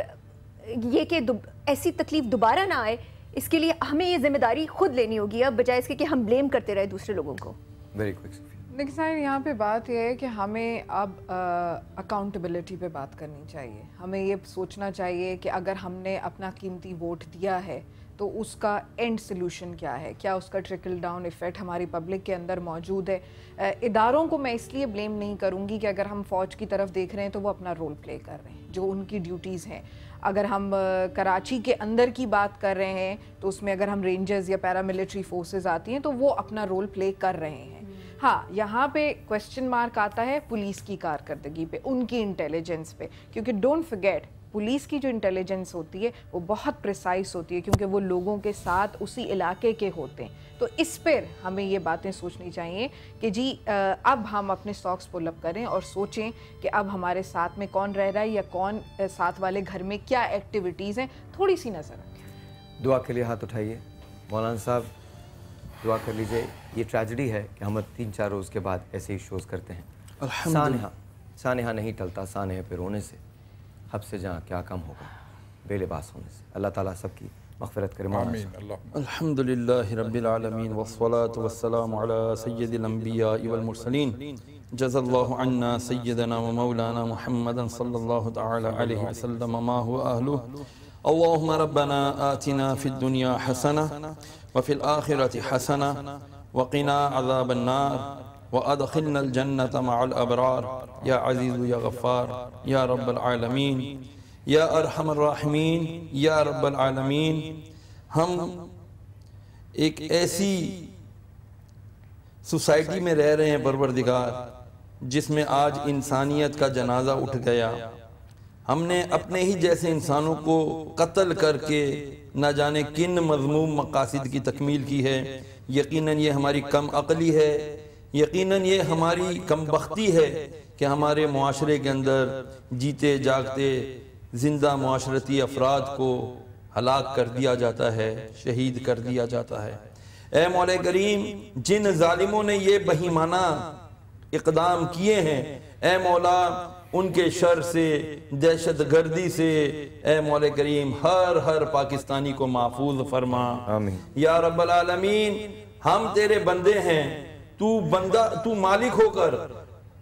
یہ کہ ایسی تکلیف دوبارہ نہ آئے, اس کے لیے ہمیں یہ ذمہ داری خود لینی ہوگی اب, بجائے اس کے کہ ہم بلیم کرتے رہے دوسرے لوگوں کو. لیکن سائن یہاں پہ بات یہ ہے کہ ہمیں اب اکاؤنٹیبلٹی پہ بات کرنی چاہیے. ہمیں یہ سوچنا چاہیے کہ اگر ہم نے اپنا قیمتی ووٹ دیا ہے تو اس کا اینڈ سلوشن کیا ہے, کیا اس کا ٹرکل ڈاؤن ایفیکٹ ہماری پبلک کے اندر موجود ہے. اداروں کو میں اس لیے بلیم نہیں کروں گی کہ اگر ہم فوج کی طرف دیکھ رہے ہیں تو وہ اپنا رول پلے کر رہے ہیں, جو ان کی ڈیوٹیز ہیں. اگر ہم کراچی کے اندر کی بات کر رہے ہیں تو اس میں اگر ہم رینجرز یا پیراملٹری فورسز آتی ہیں تو وہ اپنا رول پلے کر رہے ہیں. ہاں, یہاں پہ کویسچن مارک آتا ہے پولیس کی کارکردگی پہ, ان کی انٹیلیجنس پہ, کیونکہ ڈونٹ فرگیٹ پولیس کی جو انٹیلیجنس ہوتی ہے وہ بہت پریسائز ہوتی ہے, کیونکہ وہ لوگوں کے ساتھ اسی علاقے کے ہوتے ہیں. تو اس پر ہمیں یہ باتیں سوچنی چاہیے کہ جی اب ہم اپنے ساکس پل اپ کریں اور سوچیں کہ اب ہمارے ساتھ میں کون رہ رہا ہے یا کون ساتھ والے گھر میں کیا ایکٹیویٹیز ہیں, تھوڑی سی نظر رکھیں. دعا کے لیے ہاتھ اٹھائیے. مولانا صاحب دعا کر لیجئے. یہ ٹریجڈی ہے کہ ہم 3-4 روز کے بعد ایسے ہی شوز کرتے ہیں. سانحہ نہیں ٹلتا سانحہ پہ رونے سے, حب سے جہاں کیا کم ہوگا بے لباس ہونے سے. اللہ تعالیٰ سب کی مغفرت کرے. الحمدللہ رب العالمین والصلاة والسلام علی سید الانبیاء والمرسلین. جزا اللہ عنا سیدنا و مولانا محمد صلی اللہ تعالی علیہ وسلم ما هو اہلہ. اللہم ربنا آتنا فی الدنیا حسنہ وفی الآخرة حسنہ وقنا عذاب النار وادخلنا الجنة مع الابرار یا عزیز یا غفار یا رب العالمین یا ارحم الراحمین یا رب العالمین. ہم ایک ایسی سوسائٹی میں رہ رہے ہیں پروردگار جس میں آج انسانیت کا جنازہ اٹھ گیا. ہم نے اپنے ہی جیسے انسانوں کو قتل کر کے نہ جانے کن مذموم مقاصد کی تکمیل کی ہے. یقیناً یہ ہماری کم عقلی ہے, یقیناً یہ ہماری کم بختی ہے کہ ہمارے معاشرے کے اندر جیتے جاگتے زندہ معاشرتی افراد کو ہلاک کر دیا جاتا ہے, شہید کر دیا جاتا ہے. اے مولا کریم, جن ظالموں نے یہ بہیمانہ اقدام کیے ہیں, اے مولا ان کے شر سے, دہشت گردی سے, اے مولا کریم ہر پاکستانی کو محفوظ فرما. آمین یا رب العالمین. ہم تیرے بندے ہیں, تو مالک ہو کر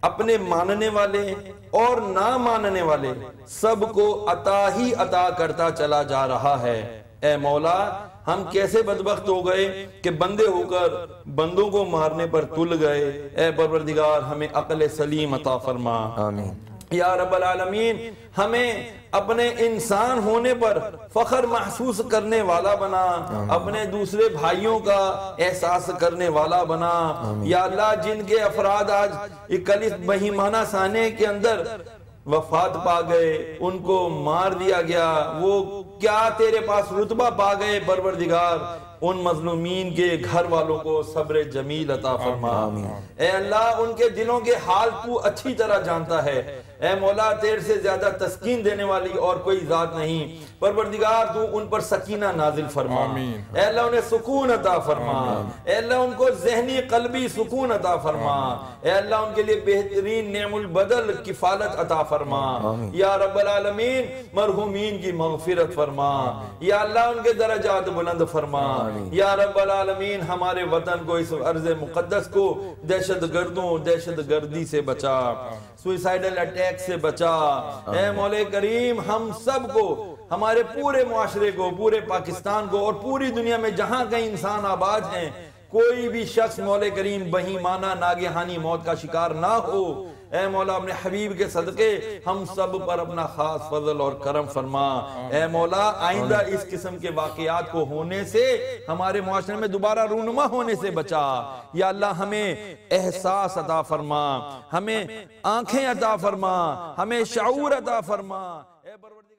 اپنے ماننے والے اور نہ ماننے والے سب کو عطا ہی عطا کرتا چلا جا رہا ہے. اے مولا, ہم کیسے بدبخت ہو گئے کہ بندے ہو کر بندوں کو مارنے پر تل گئے. اے پروردگار, ہمیں عقل سلیم عطا فرما. آمین یا رب العالمین. ہمیں اپنے انسان ہونے پر فخر محسوس کرنے والا بنا, اپنے دوسرے بھائیوں کا احساس کرنے والا بنا. یا اللہ, جن کے افراد آج اکلس بہیمانہ سانحے کے اندر وفات پا گئے, ان کو مار دیا گیا, وہ کیا تیرے پاس رتبہ پا گئے پروردگار, ان مظلومین کے گھر والوں کو صبر جمیل عطا فرما. اے اللہ, ان کے دلوں کے حال تو اچھی طرح جانتا ہے. اے مولا, تیرے سے زیادہ تسکین دینے والی اور کوئی ذات نہیں. پروردگار, تو ان پر سکینہ نازل فرما. اے اللہ, انہیں سکون عطا فرما. اے اللہ, ان کو ذہنی قلبی سکون عطا فرما. اے اللہ, ان کے لیے بہترین نعم البدل کفالت عطا فرما. یا رب العالمین, مرحومین کی مغفرت فرما. یا اللہ, ان کے درجات بلند فرما. یا رب العالمین, ہمارے وطن کو, اس ارض مقدس کو دہشت گردوں, دہشت گردی سے بچا, سوئسائیڈل اٹیک سے بچا. اے مولا کریم, ہم سب کو, ہمارے پورے معاشرے کو, پورے پاکستان کو اور پوری دنیا میں جہاں کہیں انسان آباد ہیں, کوئی بھی شخص مولا کریم بہیمانہ ناگہانی موت کا شکار نہ ہو۔ اے مولا اپنے حبیب کے صدقے ہم سب پر اپنا خاص فضل اور کرم فرما۔ اے مولا آئندہ اس قسم کے واقعات کو ہونے سے ہمارے معاشرے میں دوبارہ رونما ہونے سے بچا۔ یا اللہ ہمیں احساس عطا فرما، ہمیں آنکھیں عطا فرما، ہمیں شعور عطا فرما۔ اے پروردگار